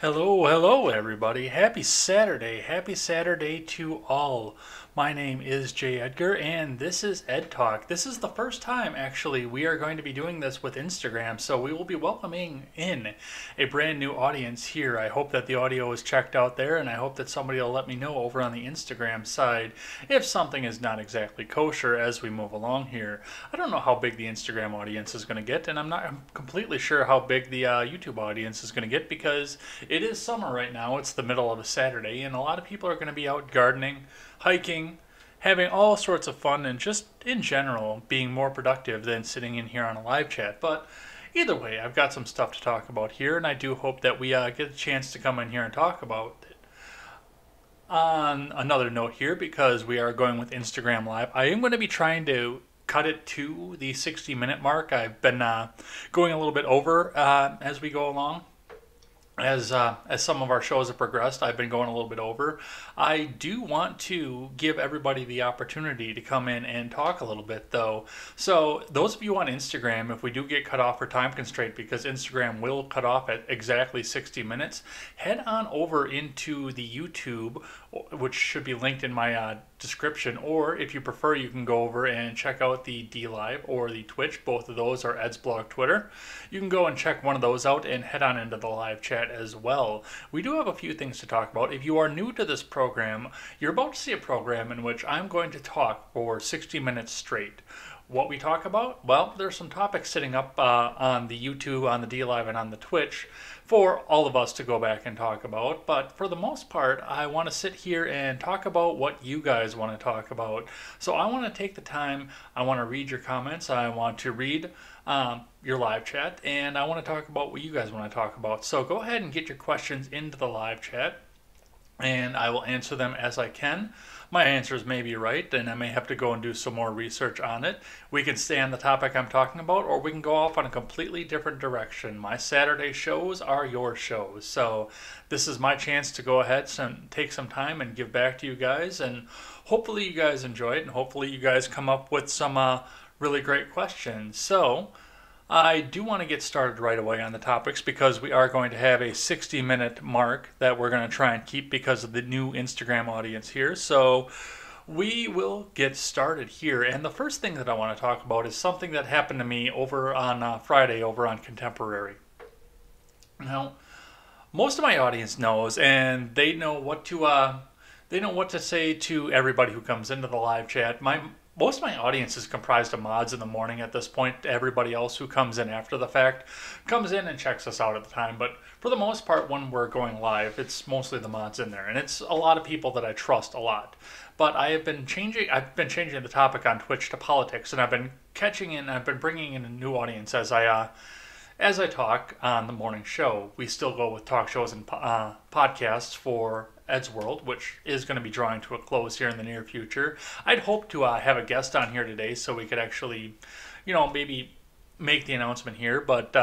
Hello, hello, everybody. Happy Saturday. Happy Saturday to all. My name is Jay Edgar, and this is Ed Talk. This is the first time, actually, we are going to be doing this with Instagram, so we will be welcoming in a brand new audience here. I hope that the audio is checked out there, and I hope that somebody will let me know over on the Instagram side if something is not exactly kosher as we move along here. I don't know how big the Instagram audience is going to get, and I'm completely sure how big the YouTube audience is going to get because it is summer right now. It's the middle of a Saturday, and a lot of people are going to be out gardening, hiking, having all sorts of fun, and just in general being more productive than sitting in here on a live chat. But either way, I've got some stuff to talk about here, and I do hope that we get a chance to come in here and talk about it. On another note here, because we are going with Instagram Live, I am going to be trying to cut it to the 60-minute mark. I've been going a little bit over as we go along. As some of our shows have progressed, I've been going a little bit over. I do want to give everybody the opportunity to come in and talk a little bit, though. So those of you on Instagram, if we do get cut off for time constraint, because Instagram will cut off at exactly 60 minutes, head on over into the YouTube, which should be linked in my description, or if you prefer, you can go over and check out the D Live or the Twitch. Both of those are Ed's blog Twitter. You can go and check one of those out and head on into the live chat as well. We do have a few things to talk about. If you are new to this program, you're about to see a program in which I'm going to talk for 60 minutes straight. What we talk about? Well, there's some topics sitting up on the YouTube, on the D Live, and on the Twitch for all of us to go back and talk about. But for the most part, I want to sit here and talk about what you guys want to talk about. So I want to take the time, I want to read your comments, I want to read your live chat, and I want to talk about what you guys want to talk about. So go ahead and get your questions into the live chat, and I will answer them as I can. My answers may be right, and I may have to go and do some more research on it. We can stay on the topic I'm talking about, or we can go off on a completely different direction. My Saturday shows are your shows, so this is my chance to go ahead and take some time and give back to you guys, and hopefully you guys enjoy it, and hopefully you guys come up with some really great questions. So I do want to get started right away on the topics because we are going to have a 60-minute mark that we're going to try and keep because of the new Instagram audience here. So we will get started here. And the first thing that I want to talk about is something that happened to me over on Friday over on Contemporary. Now, most of my audience knows, and they know what to say to everybody who comes into the live chat. Most of my audience is comprised of mods in the morning at this point. Everybody else who comes in after the fact comes in and checks us out at the time. But for the most part, when we're going live, it's mostly the mods in there. And it's a lot of people that I trust a lot. But I've been changing the topic on Twitch to politics. And I've been bringing in a new audience as I talk on the morning show. We still go with talk shows and podcasts for Ed's World, which is going to be drawing to a close here in the near future. I'd hope to have a guest on here today so we could actually, maybe make the announcement here. But,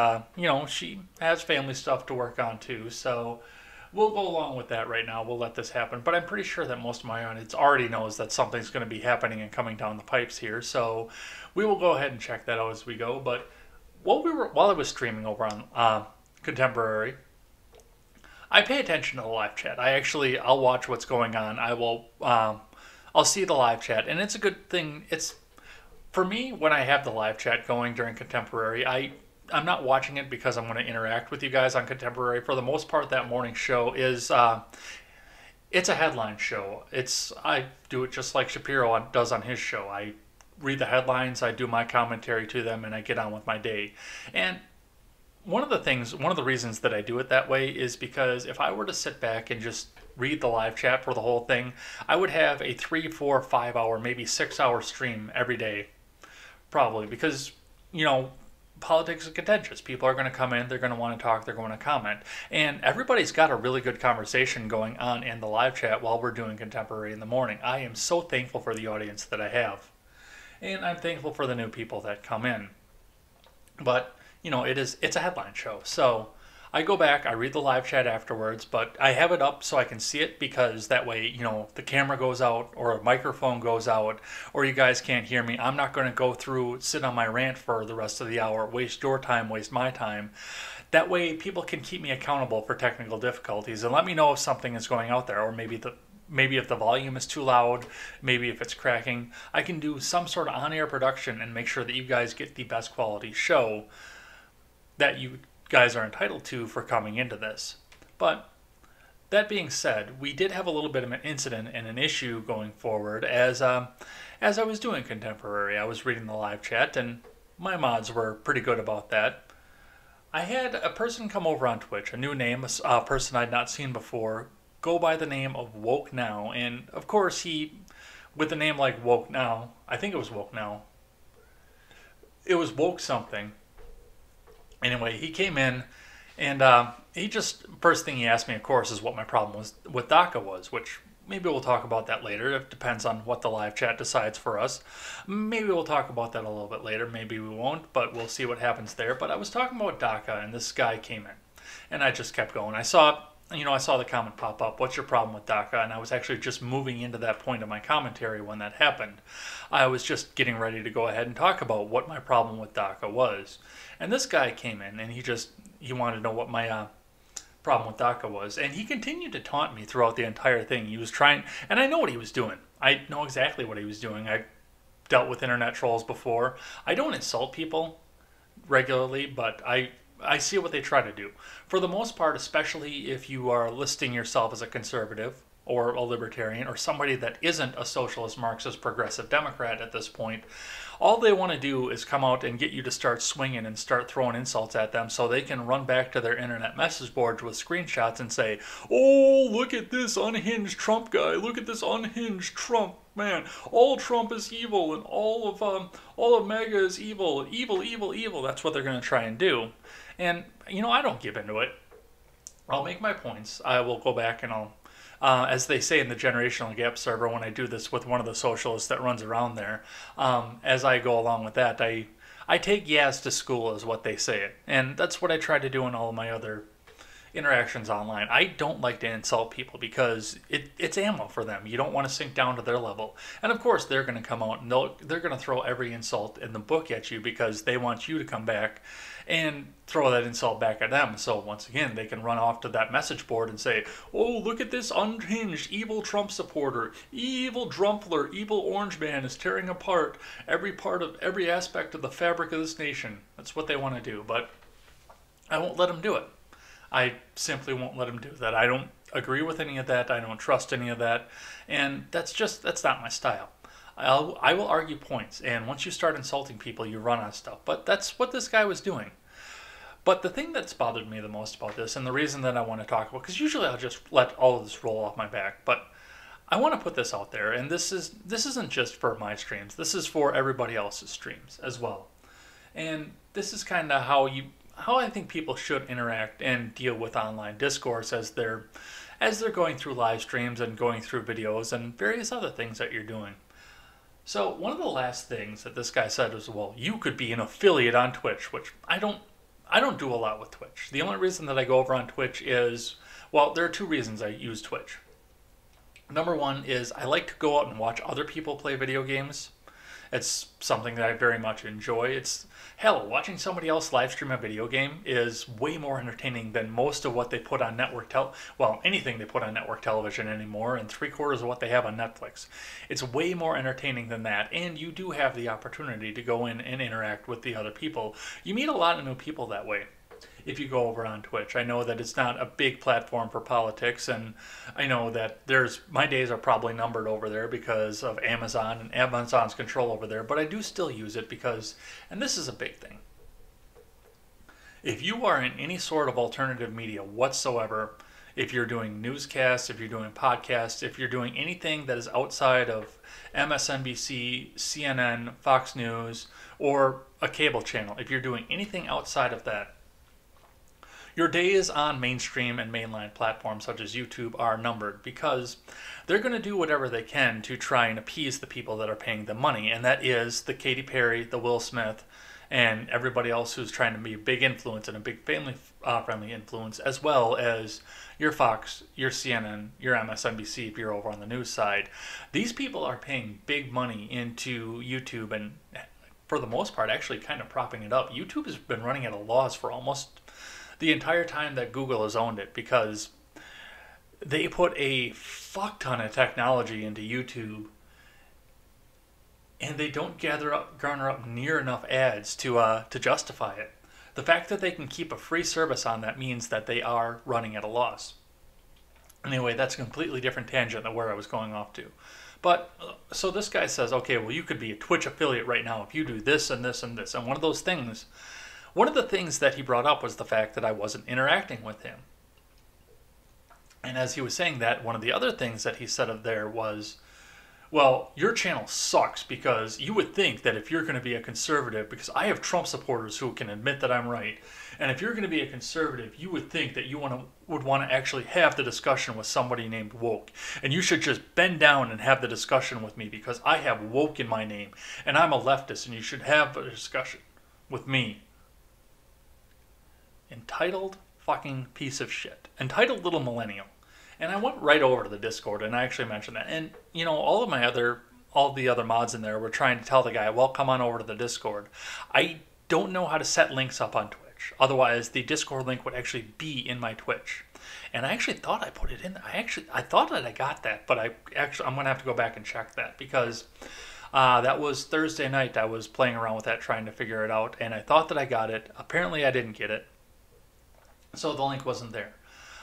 she has family stuff to work on too. So we'll go along with that right now. We'll let this happen. But I'm pretty sure that most of my audience already knows that something's going to be happening and coming down the pipes here. So we will go ahead and check that out as we go. But while I was streaming over on Contemporary, I pay attention to the live chat. I'll watch what's going on. I'll see the live chat, and it's a good thing. It's for me when I have the live chat going during Contemporary. I'm not watching it because I'm going to interact with you guys on Contemporary. For the most part, that morning show is it's a headline show. I do it just like Shapiro does on his show. I read the headlines, I do my commentary to them, and I get on with my day. And one of the reasons that I do it that way is because if I were to sit back and just read the live chat for the whole thing, I would have a 3, 4, 5 hour, maybe 6 hour stream every day. Probably because, politics is contentious. People are going to come in, they're going to want to talk, they're going to comment. And everybody's got a really good conversation going on in the live chat while we're doing Contemporary in the morning. I am so thankful for the audience that I have. And I'm thankful for the new people that come in. But it's a headline show. So I go back, I read the live chat afterwards, but I have it up so I can see it because that way, the camera goes out or a microphone goes out or you guys can't hear me. I'm not going to go through, sit on my rant for the rest of the hour, waste your time, waste my time. That way people can keep me accountable for technical difficulties and let me know if something is going out there, or maybe if the volume is too loud, maybe if it's cracking. I can do some sort of on-air production and make sure that you guys get the best quality show that you guys are entitled to for coming into this. But that being said, we did have a little bit of an incident and an issue going forward as I was doing Contemporary. I was reading the live chat, and my mods were pretty good about that. I had a person come over on Twitch, a new name, a person I'd not seen before, go by the name of Woke Now, and of course with a name like Woke Now, I think it was Woke Now, it was Woke something. Anyway, he came in, and first thing he asked me, of course, is what my problem was with DACA was, which maybe we'll talk about that later. It depends on what the live chat decides for us. Maybe we'll talk about that a little bit later. Maybe we won't, but we'll see what happens there. But I was talking about DACA, and this guy came in, and I just kept going. I saw the comment pop up, what's your problem with DACA? And I was actually just moving into that point of my commentary when that happened. I was just getting ready to go ahead and talk about what my problem with DACA was. And this guy came in, and he wanted to know what my problem with DACA was, and he continued to taunt me throughout the entire thing. He was trying, and I know what he was doing. I know exactly what he was doing. I dealt with internet trolls before. I don't insult people regularly, but I see what they try to do. For the most part, especially if you are listing yourself as a conservative or a libertarian or somebody that isn't a socialist, Marxist, progressive Democrat at this point, all they want to do is come out and get you to start swinging and start throwing insults at them so they can run back to their internet message boards with screenshots and say, oh, look at this unhinged Trump guy. Look at this unhinged Trump. Man, all Trump is evil and all of MAGA is evil. Evil, evil, evil. That's what they're going to try and do. And, I don't give into it. I'll make my points. I will go back and as they say in the Generational Gap server, when I do this with one of the socialists that runs around there, as I go along with that, I take Yaz to school is what they say it. And that's what I try to do in all of my other interactions online. I don't like to insult people because it's ammo for them. You don't want to sink down to their level. And of course they're going to come out and they're going to throw every insult in the book at you because they want you to come back and throw that insult back at them. So once again, they can run off to that message board and say, oh, look at this unhinged evil Trump supporter, evil Drumpler, evil Orange Man is tearing apart every aspect of the fabric of this nation. That's what they want to do, but I won't let them do it. I simply won't let them do that. I don't agree with any of that. I don't trust any of that. And that's not my style. I will argue points. And once you start insulting people, you run on stuff. But that's what this guy was doing. But the thing that's bothered me the most about this, and the reason that I want to talk about, because usually I'll just let all of this roll off my back, but I want to put this out there. And this isn't just for my streams. This is for everybody else's streams as well. And this is kind of how I think people should interact and deal with online discourse as they're going through live streams and going through videos and various other things that you're doing. So one of the last things that this guy said was, well, you could be an affiliate on Twitch, which I don't do a lot with Twitch. The only reason that I go over on Twitch is, well, there are two reasons I use Twitch. Number one is I like to go out and watch other people play video games. It's something that I very much enjoy. Watching somebody else live stream a video game is way more entertaining than most of what they put on anything they put on network television anymore, and 3/4 of what they have on Netflix. It's way more entertaining than that, and you do have the opportunity to go in and interact with the other people. You meet a lot of new people that way if you go over on Twitch. I know that it's not a big platform for politics, and I know that my days are probably numbered over there because of Amazon and Amazon's control over there, but I do still use it because, and this is a big thing, if you are in any sort of alternative media whatsoever, if you're doing newscasts, if you're doing podcasts, if you're doing anything that is outside of MSNBC, CNN, Fox News, or a cable channel, if you're doing anything outside of that, your days on mainstream and mainline platforms such as YouTube are numbered because they're going to do whatever they can to try and appease the people that are paying them money, and that is the Katy Perry, the Will Smith, and everybody else who's trying to be a big influence and a big family-friendly influence, as well as your Fox, your CNN, your MSNBC if you're over on the news side. These people are paying big money into YouTube and, for the most part, actually kind of propping it up. YouTube has been running at a loss for almost the entire time that Google has owned it, because they put a fuck ton of technology into YouTube, and they don't garner up near enough ads to justify it. The fact that they can keep a free service on that means that they are running at a loss. Anyway, that's a completely different tangent than where I was going off to. But so this guy says, okay, well, you could be a Twitch affiliate right now if you do this and this and this. And one of the things that he brought up was the fact that I wasn't interacting with him. And as he was saying that, one of the other things that he said of there was, well, your channel sucks because you would think that if you're going to be a conservative, because I have Trump supporters who can admit that I'm right, and if you're going to be a conservative, you would think that you would want to actually have the discussion with somebody named Woke. And you should just bend down and have the discussion with me because I have Woke in my name, and I'm a leftist, and you should have a discussion with me. Entitled fucking piece of shit. Entitled little millennial. And I went right over to the Discord and I actually mentioned that. And, you know, all the other mods in there were trying to tell the guy, well, come on over to the Discord. I don't know how to set links up on Twitch. Otherwise, the Discord link would actually be in my Twitch. And I actually thought I put it in. I thought that I got that, but I'm going to have to go back and check that because that was Thursday night. I was playing around with that, trying to figure it out. And I thought that I got it. Apparently, I didn't get it. So the link wasn't there.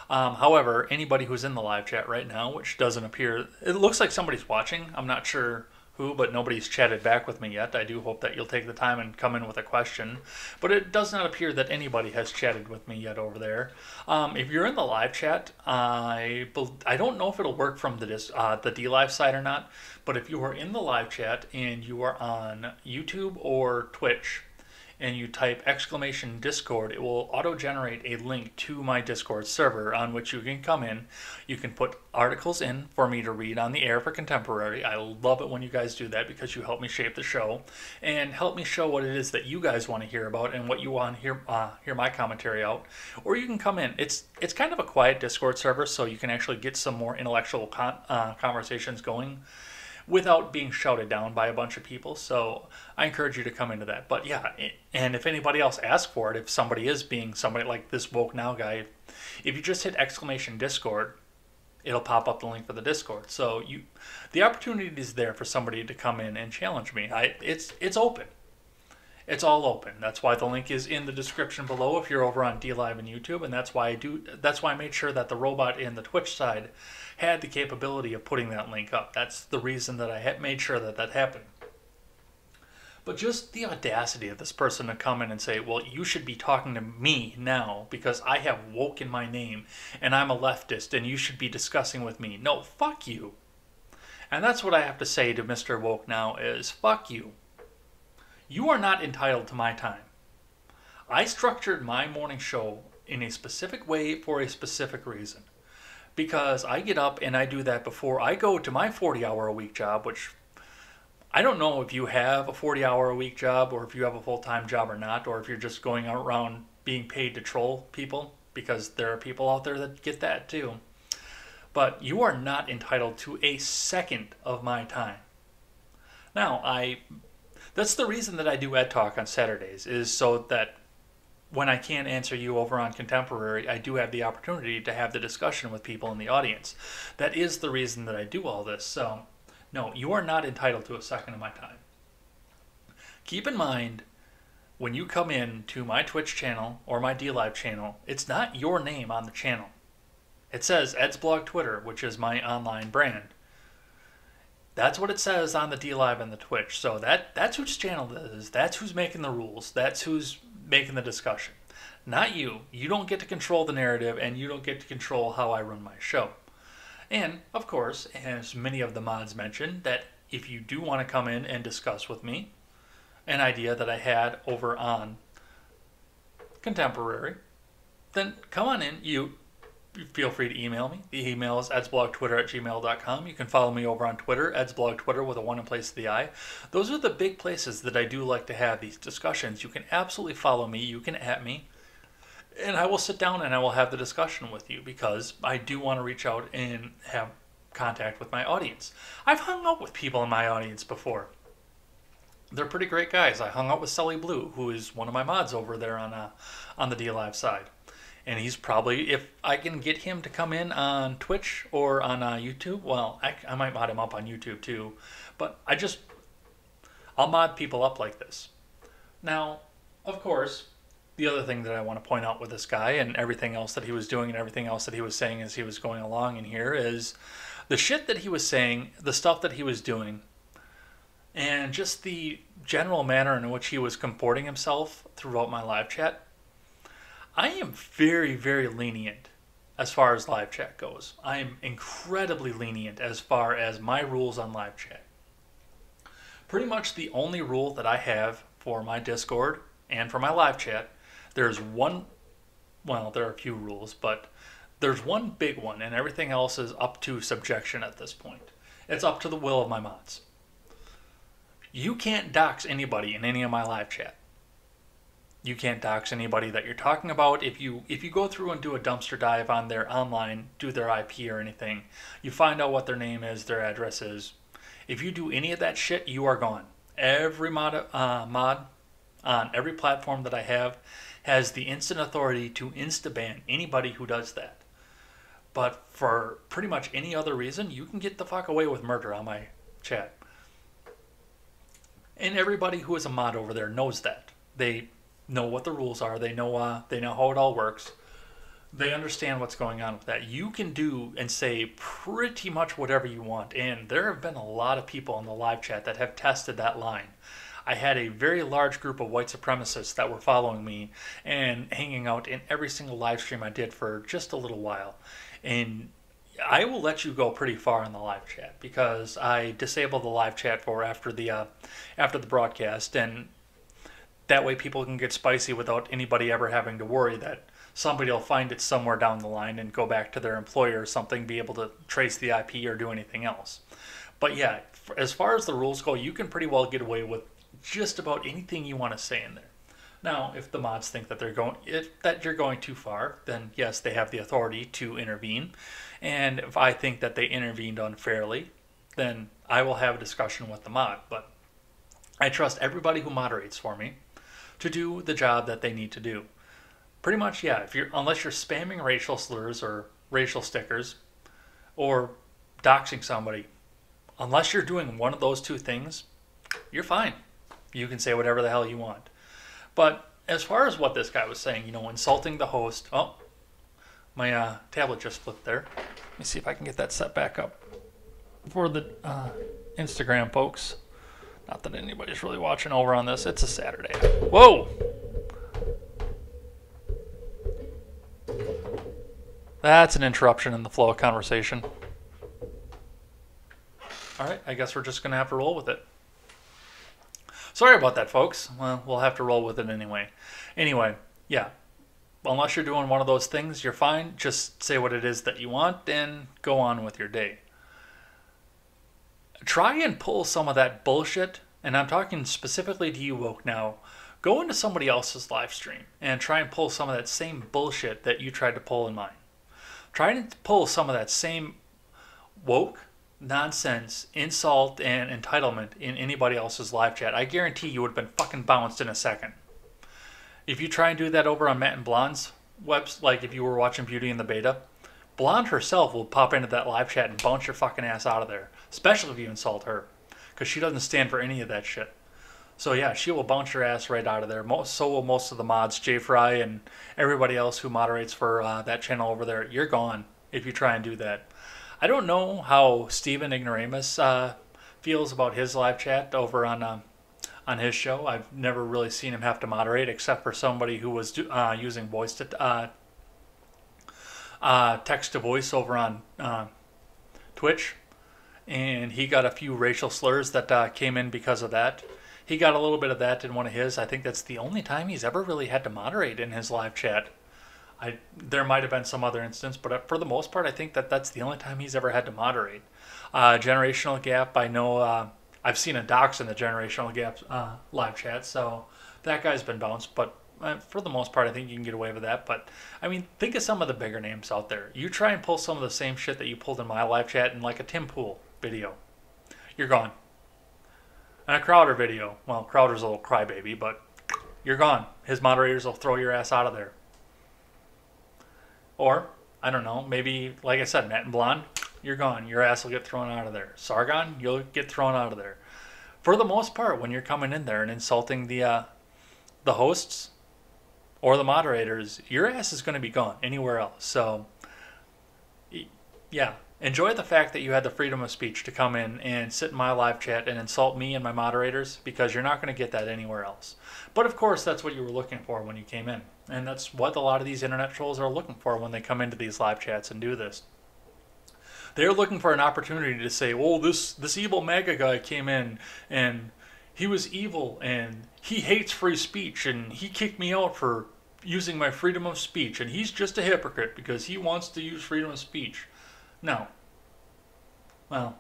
However, anybody who's in the live chat right now, which doesn't appear, it looks like somebody's watching. I'm not sure who, but nobody's chatted back with me yet. I do hope that you'll take the time and come in with a question. But it does not appear that anybody has chatted with me yet over there. If you're in the live chat, I don't know if it'll work from the DLive side or not, but if you are in the live chat and you are on YouTube or Twitch, and you type !Discord, it will auto-generate a link to my Discord server on which you can come in. You can put articles in for me to read on the air for Contemporary. I love it when you guys do that because you help me shape the show and help me show what it is that you guys want to hear about and what you want to hear my commentary out. Or you can come in. It's kind of a quiet Discord server, so you can actually get some more intellectual conversations going without being shouted down by a bunch of people. So I encourage you to come into that. But yeah, and if anybody else asks for it, if somebody is being somebody like this Woke Now guy, if you just hit !Discord, it'll pop up the link for the Discord. So the opportunity is there for somebody to come in and challenge me. It's open. It's all open. That's why the link is in the description below if you're over on DLive and YouTube, and that's why I made sure that the robot in the Twitch side had the capability of putting that link up. That's the reason that I had made sure that happened. But just the audacity of this person to come in and say, well, you should be talking to me now because I have Woke in my name and I'm a leftist and you should be discussing with me. No, fuck you. And that's what I have to say to Mr. Woke Now is, fuck you. You are not entitled to my time. I structured my morning show in a specific way for a specific reason. Because I get up and I do that before I go to my 40-hour-a-week job, which I don't know if you have a 40-hour-a-week job or if you have a full-time job or not, or if you're just going around being paid to troll people, because there are people out there that get that too. But you are not entitled to a second of my time. Now, that's the reason that I do Ed Talk on Saturdays, is so that when I can't answer you over on Contemporary, I do have the opportunity to have the discussion with people in the audience. That is the reason that I do all this. So, no, you are not entitled to a second of my time. Keep in mind, when you come in to my Twitch channel or my DLive channel, it's not your name on the channel. It says Ed's Blog Twitter, which is my online brand. That's what it says on the DLive and the Twitch. So that's whose channel it is. That's who's making the rules. That's who's making the discussion. Not you. You don't get to control the narrative, and you don't get to control how I run my show. And, of course, as many of the mods mentioned, that if you do want to come in and discuss with me an idea that I had over on Contemporary, then come on in. You feel free to email me. The email is edsblogtwitter@gmail.com. You can follow me over on Twitter, edsblogtwitter with a 1 in place of the I. Those are the big places that I do like to have these discussions. You can absolutely follow me. You can @ me. And I will sit down and I will have the discussion with you because I do want to reach out and have contact with my audience. I've hung out with people in my audience before. They're pretty great guys. I hung out with Sully Blue, who is one of my mods over there on the DLive side. And he's probably, if I can get him to come in on Twitch or on YouTube, well, I might mod him up on YouTube too. But I'll mod people up like this. Now, of course, the other thing that I want to point out with this guy and everything else that he was doing and everything else that he was saying as he was going along in here is the shit that he was saying, the stuff that he was doing, and just the general manner in which he was comporting himself throughout my live chat. I am very, very lenient as far as live chat goes. I am incredibly lenient as far as my rules on live chat. Pretty much the only rule that I have for my Discord and for my live chat, there's one, well, there are a few rules, but there's one big one, and everything else is up to subjection at this point. It's up to the will of my mods. You can't dox anybody in any of my live chat. You can't dox anybody that you're talking about. If you go through and do a dumpster dive on their online, do their IP or anything, you find out what their name is, their address is. If you do any of that shit, you are gone. Every mod on every platform that I have has the instant authority to insta-ban anybody who does that. But for pretty much any other reason, you can get the fuck away with murder on my chat. And everybody who is a mod over there knows that. They know what the rules are. They know how it all works. They understand what's going on with that. You can do and say pretty much whatever you want. And there have been a lot of people in the live chat that have tested that line. I had a very large group of white supremacists that were following me and hanging out in every single live stream I did for just a little while. And I will let you go pretty far in the live chat because I disabled the live chat for after the broadcast, and that way people can get spicy without anybody ever having to worry that somebody will find it somewhere down the line and go back to their employer or something, be able to trace the IP or do anything else. But yeah, as far as the rules go, you can pretty well get away with just about anything you want to say in there. Now, if the mods think that you're going too far, then yes, they have the authority to intervene. And if I think that they intervened unfairly, then I will have a discussion with the mod. But I trust everybody who moderates for me to do the job that they need to do. Pretty much, yeah. Unless you're spamming racial slurs or racial stickers or doxing somebody, unless you're doing one of those two things, you're fine. You can say whatever the hell you want. But as far as what this guy was saying, insulting the host. Oh, my tablet just flipped there. Let me see if I can get that set back up for the Instagram folks. Not that anybody's really watching over on this. It's a Saturday. Whoa! That's an interruption in the flow of conversation. All right, I guess we're just going to have to roll with it. Sorry about that, folks. Well, we'll have to roll with it anyway. Anyway, yeah. Unless you're doing one of those things, you're fine. Just say what it is that you want and go on with your day. Try and pull some of that bullshit, and I'm talking specifically to you, woke now. Go into somebody else's live stream and try and pull some of that same bullshit that you tried to pull in mine. Try and pull some of that same woke nonsense, insult, and entitlement in anybody else's live chat. I guarantee you would have been fucking bounced in a second. If you try and do that over on Matt and Blonde's webs, like if you were watching Beauty in the Beta, Blonde herself will pop into that live chat and bounce your fucking ass out of there. Especially if you insult her. Because she doesn't stand for any of that shit. So yeah, she will bounce your ass right out of there. So will most of the mods, Jay Fry and everybody else who moderates for that channel over there. You're gone if you try and do that. I don't know how Steven Ignoramus feels about his live chat over on his show. I've never really seen him have to moderate except for somebody who was using voice to text to voice over on Twitch, and he got a few racial slurs that came in because of that. He got a little bit of that in one of his. I think that's the only time he's ever really had to moderate in his live chat. There might have been some other instance, but for the most part, I think that's the only time he's ever had to moderate. Generational Gap, I know I've seen a dox in the Generational Gap live chat, so that guy's been bounced, but for the most part, I think you can get away with that. But, I mean, think of some of the bigger names out there. You try and pull some of the same shit that you pulled in my live chat in like a Tim Pool video. You're gone. And a Crowder video. Well, Crowder's a little crybaby, but you're gone. His moderators will throw your ass out of there. Or, I don't know, maybe, like I said, Matt and Blonde, you're gone. Your ass will get thrown out of there. Sargon, you'll get thrown out of there. For the most part, when you're coming in there and insulting the hosts or the moderators, your ass is going to be gone anywhere else. So, yeah, enjoy the fact that you had the freedom of speech to come in and sit in my live chat and insult me and my moderators, because you're not going to get that anywhere else. But of course, that's what you were looking for when you came in. And that's what a lot of these internet trolls are looking for when they come into these live chats and do this. They're looking for an opportunity to say, "Oh, this evil MAGA guy came in and he was evil and he hates free speech and he kicked me out for using my freedom of speech and he's just a hypocrite because he wants to use freedom of speech." No. Well,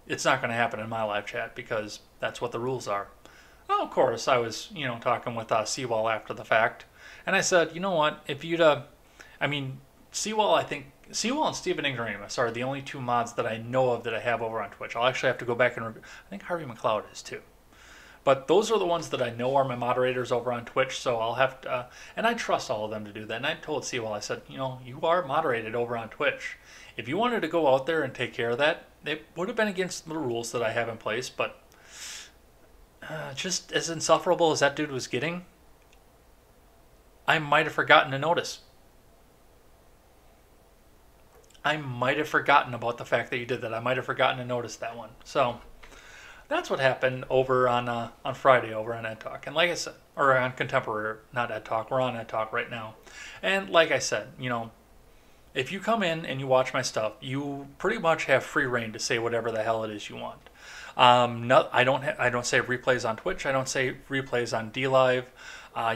it's not going to happen in my live chat because that's what the rules are. Well, of course, I was, talking with Seawall after the fact, and I said, you know what, if you'd, Seawall, I think, Seawall and Steven Ignoramus are the only two mods that I know of that I have over on Twitch. I'll actually have to go back and review. I think Harvey McLeod is too. But those are the ones that I know are my moderators over on Twitch, so I'll have to, and I trust all of them to do that. And I told Seawall, I said, you are moderated over on Twitch. If you wanted to go out there and take care of that, it would have been against the rules that I have in place, but just as insufferable as that dude was getting, I might have forgotten to notice. I might have forgotten about the fact that you did that. I might have forgotten to notice that one. So that's what happened over on Friday over on Ed Talk. And like I said, or on Contemporary, not Ed Talk, we're on Ed Talk right now. And like I said, if you come in and you watch my stuff, you pretty much have free reign to say whatever the hell it is you want. I don't say replays on Twitch. I don't say replays on DLive.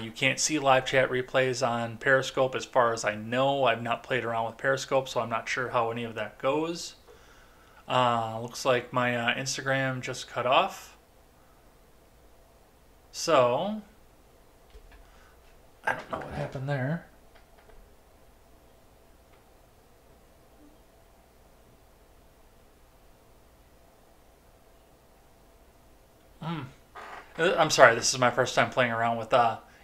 You can't see live chat replays on Periscope as far as I know. I've not played around with Periscope, so I'm not sure how any of that goes. Looks like my Instagram just cut off. So, I don't know what happened there. I'm sorry, this is my first time playing around with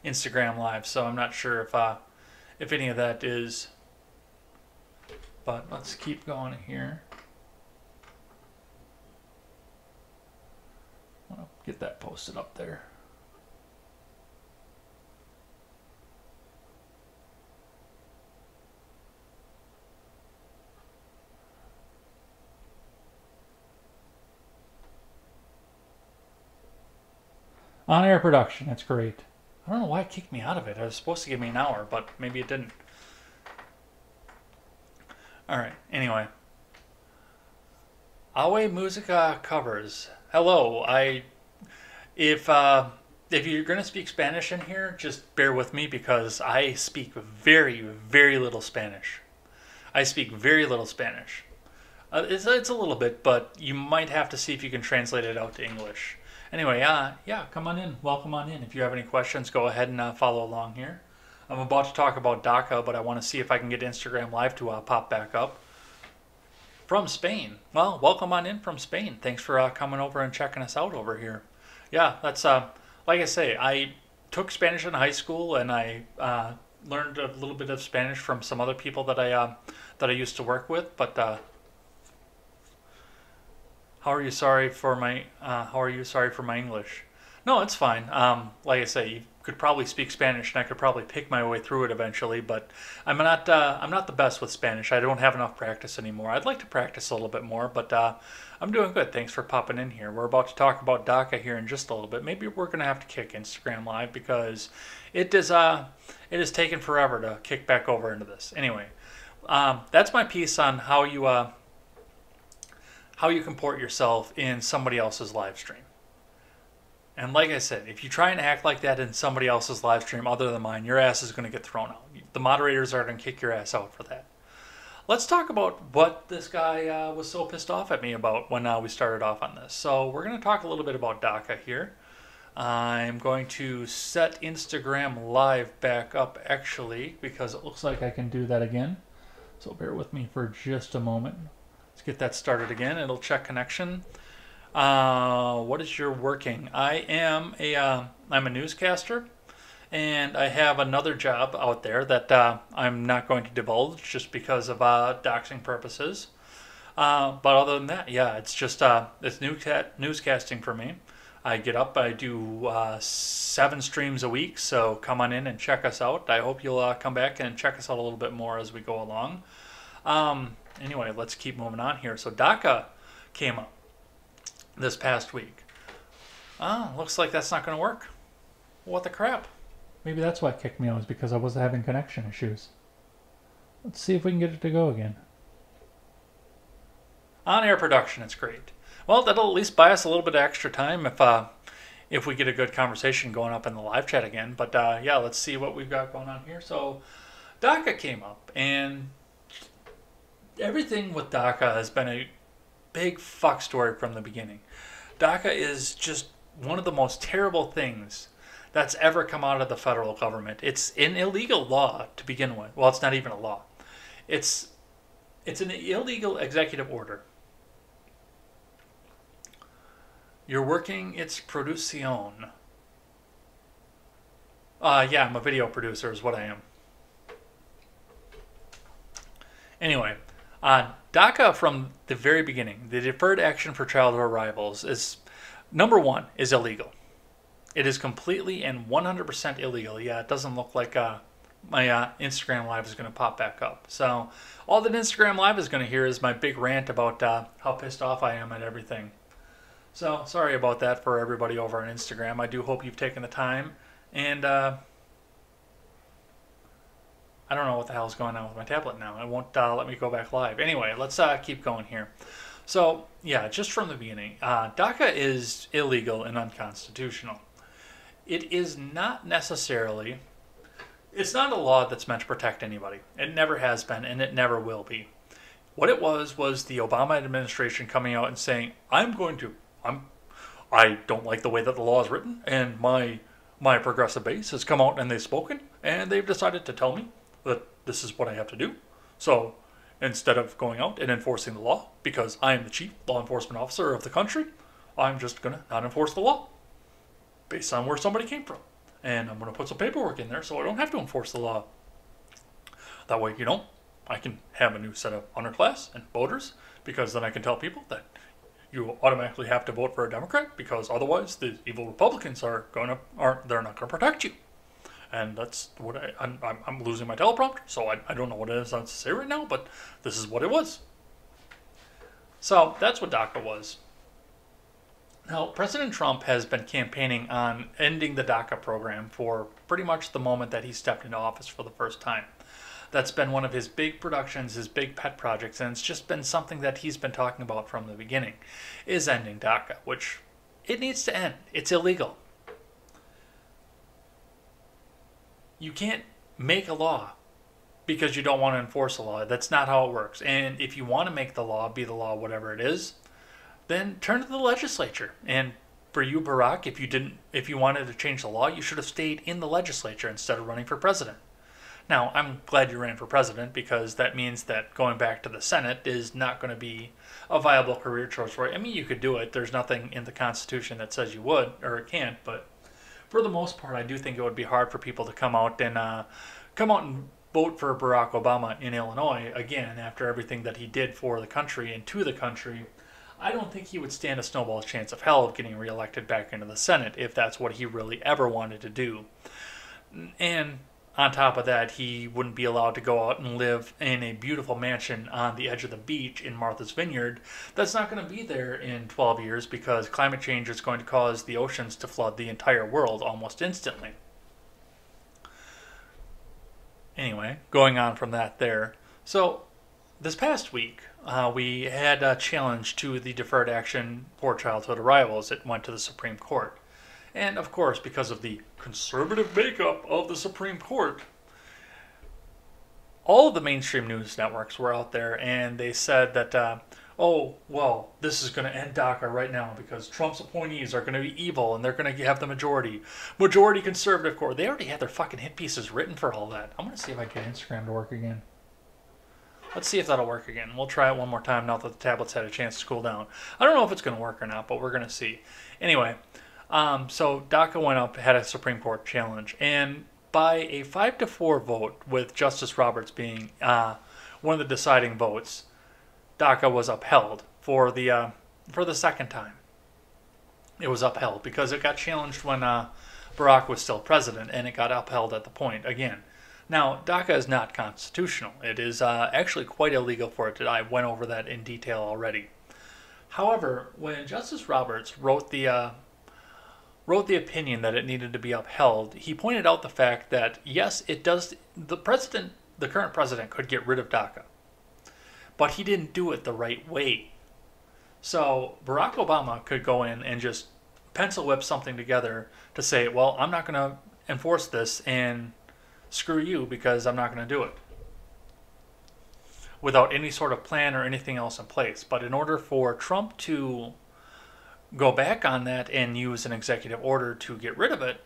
Instagram Live, so I'm not sure if any of that is. But let's keep going here. I'll get that posted up there. On-air production, that's great. I don't know why it kicked me out of it. It was supposed to give me an hour, but maybe it didn't. Alright, anyway. Awe Musica covers. Hello, if you're going to speak Spanish in here, just bear with me because I speak very, very little Spanish. I speak very little Spanish. It's a little bit, but you might have to see if you can translate it out to English. Anyway, yeah, come on in. Welcome on in. If you have any questions, go ahead and follow along here. I'm about to talk about DACA, but I want to see if I can get Instagram Live to pop back up. From Spain. Well, welcome on in from Spain. Thanks for coming over and checking us out over here. Yeah, that's, like I say, I took Spanish in high school, and I learned a little bit of Spanish from some other people that I used to work with, but How are you sorry for my English? No, it's fine. Like I say, you could probably speak Spanish, and I could probably pick my way through it eventually. But I'm not the best with Spanish. I don't have enough practice anymore. I'd like to practice a little bit more, but I'm doing good. Thanks for popping in here. We're about to talk about DACA here in just a little bit. Maybe we're gonna have to kick Instagram Live because it has taken forever to kick back over into this. Anyway, that's my piece on how you comport yourself in somebody else's live stream. And like I said, if you try and act like that in somebody else's live stream other than mine, your ass is going to get thrown out. The moderators are going to kick your ass out for that. Let's talk about what this guy was so pissed off at me about when we started off on this. So we're going to talk a little bit about DACA here. I'm going to set Instagram Live back up actually because it looks like I can do that again. So bear with me for just a moment. Let's get that started again. It'll check connection. What is your working? I'm a newscaster, And I have another job out there that I'm not going to divulge just because of doxing purposes. But other than that, yeah, it's just it's newscasting for me. I get up, I do 7 streams a week, so come on in and check us out. I hope you'll come back and check us out a little bit more as we go along. Anyway, let's keep moving on here. So DACA came up this past week. Looks like that's not going to work. What the crap? Maybe that's why it kicked me out, is because I was having connection issues. Let's see if we can get it to go again. On-air production, it's great. Well, that'll at least buy us a little bit of extra time if we get a good conversation going up in the live chat again. But yeah, let's see what we've got going on here. So DACA came up, and everything with DACA has been a big fuck story from the beginning. DACA is just one of the most terrible things that's ever come out of the federal government. It's an illegal law to begin with. Well, it's not even a law. It's an illegal executive order. You're working its production. Yeah, I'm a video producer is what I am. Anyway, DACA from the very beginning, the Deferred Action for Childhood Arrivals, is number one, is illegal. It is completely and 100% illegal. Yeah, it doesn't look like my Instagram Live is going to pop back up. So all that Instagram Live is going to hear is my big rant about how pissed off I am at everything. So sorry about that for everybody over on Instagram. I do hope you've taken the time. And I don't know what the hell is going on with my tablet now. It won't let me go back live. Anyway, let's keep going here. So yeah, just from the beginning, DACA is illegal and unconstitutional. It is not necessarily... It's not a law that's meant to protect anybody. It never has been, and it never will be. What it was the Obama administration coming out and saying, I don't like the way that the law is written, and my progressive base has come out and they've spoken, and they've decided to tell me that this is what I have to do. So instead of going out and enforcing the law, because I am the chief law enforcement officer of the country, I'm just going to not enforce the law based on where somebody came from. And I'm going to put some paperwork in there so I don't have to enforce the law. That way, I can have a new set of underclass and voters, because then I can tell people that you automatically have to vote for a Democrat, because otherwise the evil Republicans they're not going to protect you. And that's what I'm losing my teleprompter, so I don't know what it is I have to say right now, but this is what it was. So that's what DACA was. Now, President Trump has been campaigning on ending the DACA program for pretty much the moment that he stepped into office for the first time. That's been one of his big productions, his big pet projects, and it's just been something that he's been talking about from the beginning, is ending DACA, which it needs to end. It's illegal. You can't make a law because you don't want to enforce a law. That's not how it works. And if you want to make the law be the law, whatever it is, then turn to the legislature. And for you, Barack, if you wanted to change the law, you should have stayed in the legislature instead of running for president. Now, I'm glad you ran for president, because that means that going back to the Senate is not going to be a viable career choice for you. I mean, you could do it. There's nothing in the Constitution that says you would or it can't, but for the most part, I do think it would be hard for people to come out and vote for Barack Obama in Illinois again after everything that he did for the country and to the country. I don't think he would stand a snowball's chance of hell of getting reelected back into the Senate if that's what he really ever wanted to do. And on top of that, he wouldn't be allowed to go out and live in a beautiful mansion on the edge of the beach in Martha's Vineyard. That's not going to be there in 12 years because climate change is going to cause the oceans to flood the entire world almost instantly. Anyway, going on from that there. So, this past week, we had a challenge to the Deferred Action for Childhood Arrivals. It went to the Supreme Court. And of course, because of the conservative makeup of the Supreme Court, all of the mainstream news networks were out there and they said that, oh, well, this is going to end DACA right now because Trump's appointees are going to be evil and they're going to have the majority. Majority conservative court. They already had their fucking hit pieces written for all that. I'm going to see if I can get Instagram to work again. Let's see if that'll work again. We'll try it one more time now that the tablet's had a chance to cool down. I don't know if it's going to work or not, but we're going to see. Anyway, So DACA went up, had a Supreme Court challenge, and by a 5-4 vote, with Justice Roberts being one of the deciding votes, DACA was upheld for the second time. It was upheld because it got challenged when Barack was still president, and it got upheld at the point again. Now, DACA is not constitutional. It is actually quite illegal for it to. I went over that in detail already. However, when Justice Roberts wrote the opinion that it needed to be upheld, he pointed out the fact that yes, it does. The current president, could get rid of DACA, but he didn't do it the right way. So Barack Obama could go in and just pencil whip something together to say, well, I'm not going to enforce this, and screw you because I'm not going to do it, without any sort of plan or anything else in place. But in order for Trump to go back on that and use an executive order to get rid of it,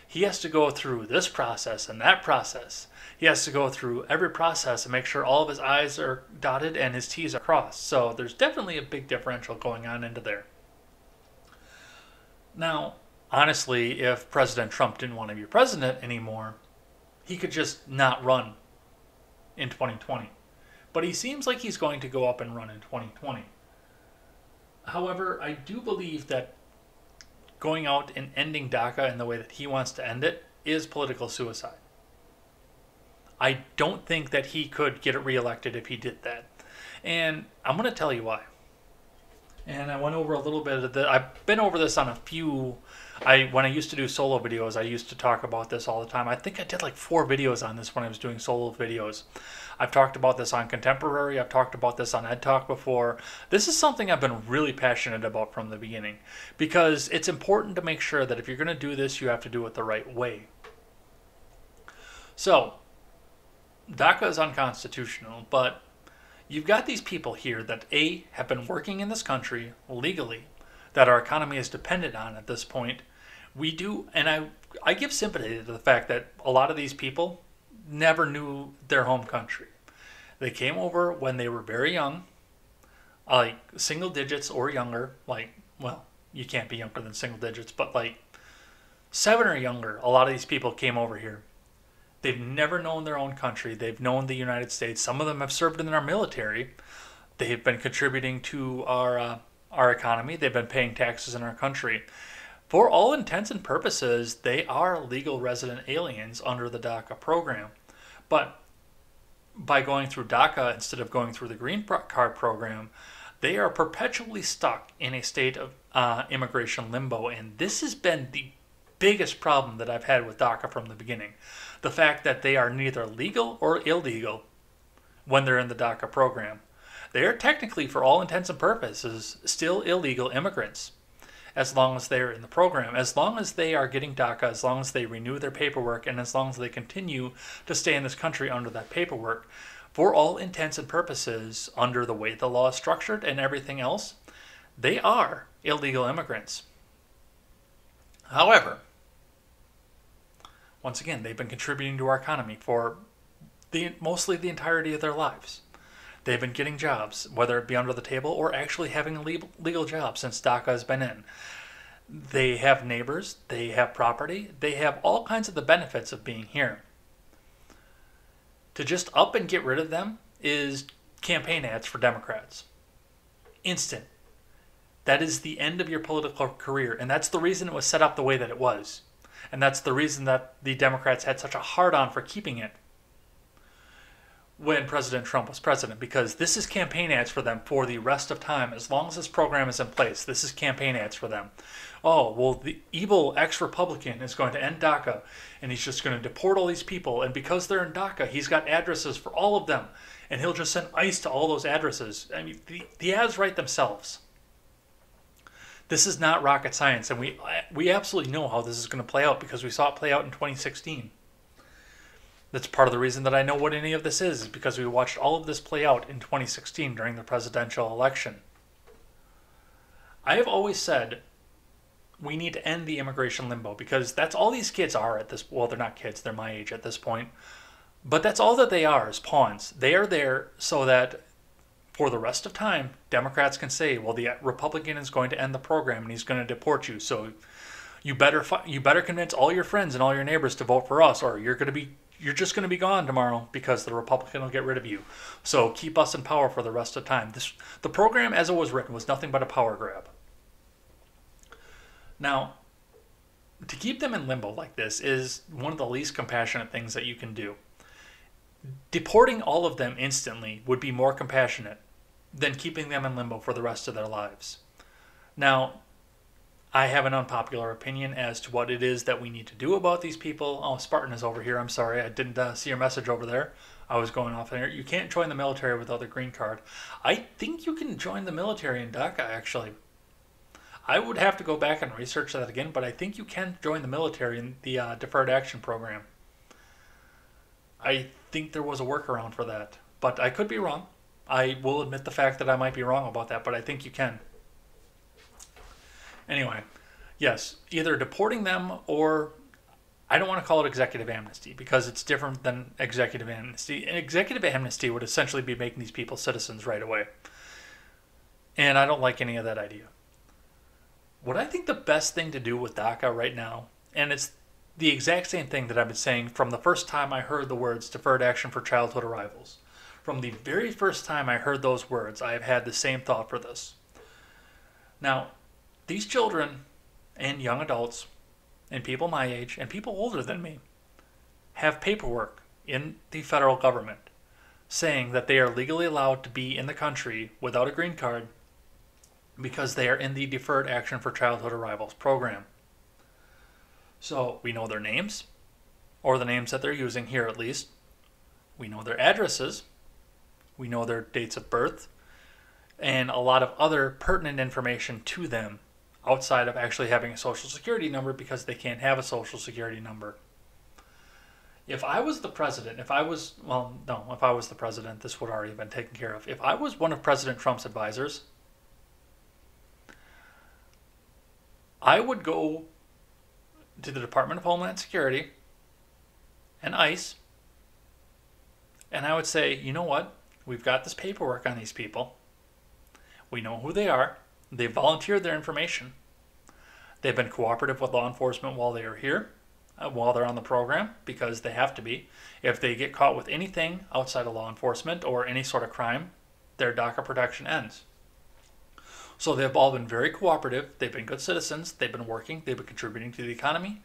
he has to go through this process and that process. He has to go through every process and make sure all of his I's are dotted and his T's are crossed. So there's definitely a big differential going on into there. Now, honestly, if President Trump didn't want to be president anymore, he could just not run in 2020. But he seems like he's going to go up and run in 2020. However, I do believe that going out and ending DACA in the way that he wants to end it is political suicide. I don't think that he could get it reelected if he did that. And I'm going to tell you why. And I went over a little bit of I've been over this on a few. When I used to do solo videos, I used to talk about this all the time. I think I did like 4 videos on this when I was doing solo videos. I've talked about this on Contemporary. I've talked about this on Ed Talk before. This is something I've been really passionate about from the beginning, because it's important to make sure that if you're going to do this, you have to do it the right way. So, DACA is unconstitutional, but you've got these people here that A, have been working in this country legally, that our economy is dependent on at this point. We do, and I give sympathy to the fact that a lot of these people never knew their home country. They came over when they were very young, like single digits or younger. Like, well, you can't be younger than single digits, but like 7 or younger, a lot of these people came over here. They've never known their own country. They've known the United States. Some of them have served in our military. They've been contributing to our economy. They've been paying taxes in our country. For all intents and purposes, they are legal resident aliens under the DACA program. But by going through DACA instead of going through the green card program, they are perpetually stuck in a state of immigration limbo. And this has been the biggest problem that I've had with DACA from the beginning. The fact that they are neither legal or illegal when they're in the DACA program. They are technically, for all intents and purposes, still illegal immigrants as long as they're in the program, as long as they are getting DACA, as long as they renew their paperwork, and as long as they continue to stay in this country under that paperwork. For all intents and purposes, under the way the law is structured and everything else, they are illegal immigrants. However, once again, they've been contributing to our economy for mostly the entirety of their lives. They've been getting jobs, whether it be under the table or actually having a legal job since DACA has been in. They have neighbors, they have property, they have all kinds of the benefits of being here. To just up and get rid of them is campaign ads for Democrats. Instant. That is the end of your political career, and that's the reason it was set up the way that it was. And that's the reason that the Democrats had such a hard-on for keeping it when President Trump was president, because this is campaign ads for them for the rest of time. As long as this program is in place, this is campaign ads for them. Oh, well, the evil ex-Republican is going to end DACA, and he's just going to deport all these people, and because they're in DACA, he's got addresses for all of them, and he'll just send ICE to all those addresses. I mean, the ads write themselves. This is not rocket science, and we absolutely know how this is going to play out because we saw it play out in 2016. That's part of the reason that I know what any of this is because we watched all of this play out in 2016 during the presidential election. I have always said we need to end the immigration limbo because that's all these kids are at this. Well, they're not kids; they're my age at this point. But that's all that they are, is pawns. They are there so that for the rest of time, Democrats can say, well, the Republican is going to end the program and he's going to deport you. So You better convince all your friends and all your neighbors to vote for us, or you're just going to be gone tomorrow because the Republican will get rid of you. So keep us in power for the rest of the time. The program, as it was written, was nothing but a power grab. Now, to keep them in limbo like this is one of the least compassionate things that you can do. Deporting all of them instantly would be more compassionate than keeping them in limbo for the rest of their lives. Now, I have an unpopular opinion as to what it is that we need to do about these people. Oh, Spartan is over here. I'm sorry. I didn't see your message over there. I was going off there. You can't join the military without a green card. I think you can join the military in DACA, actually. I would have to go back and research that again, but I think you can join the military in the Deferred Action Program. I think there was a workaround for that, but I could be wrong. I will admit the fact that I might be wrong about that, but I think you can. Anyway, yes, either deporting them or I don't want to call it executive amnesty because it's different than executive amnesty. And executive amnesty would essentially be making these people citizens right away. And I don't like any of that idea. What I think the best thing to do with DACA right now, and it's the exact same thing that I've been saying from the first time I heard the words Deferred Action for Childhood Arrivals. From the very first time I heard those words, I have had the same thought for this. Now, these children and young adults and people my age and people older than me have paperwork in the federal government saying that they are legally allowed to be in the country without a green card because they are in the Deferred Action for Childhood Arrivals program. So we know their names, or the names that they're using here at least. We know their addresses. We know their dates of birth, and a lot of other pertinent information to them outside of actually having a social security number because they can't have a social security number. If I was the president, if I was the president, this would already have been taken care of. If I was one of President Trump's advisors, I would go to the Department of Homeland Security and ICE, and I would say, you know what? We've got this paperwork on these people. We know who they are. They volunteered their information. They've been cooperative with law enforcement while they are here, while they're on the program, because they have to be. If they get caught with anything outside of law enforcement or any sort of crime, their DACA protection ends. So they've all been very cooperative. They've been good citizens. They've been working. They've been contributing to the economy.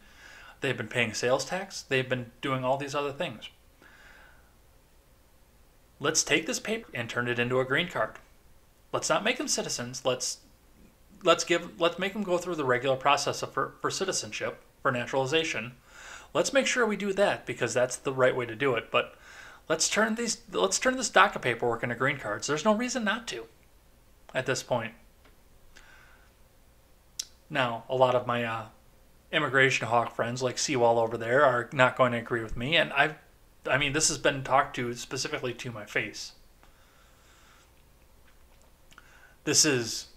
They've been paying sales tax. They've been doing all these other things. Let's take this paper and turn it into a green card. Let's not make them citizens. Let's make them go through the regular process for citizenship, for naturalization. Let's make sure we do that because that's the right way to do it. But let's turn this DACA paperwork into green cards. There's no reason not to at this point. Now, a lot of my immigration hawk friends like Seawall over there are not going to agree with me, and I mean, this has been talked to specifically to my face. This is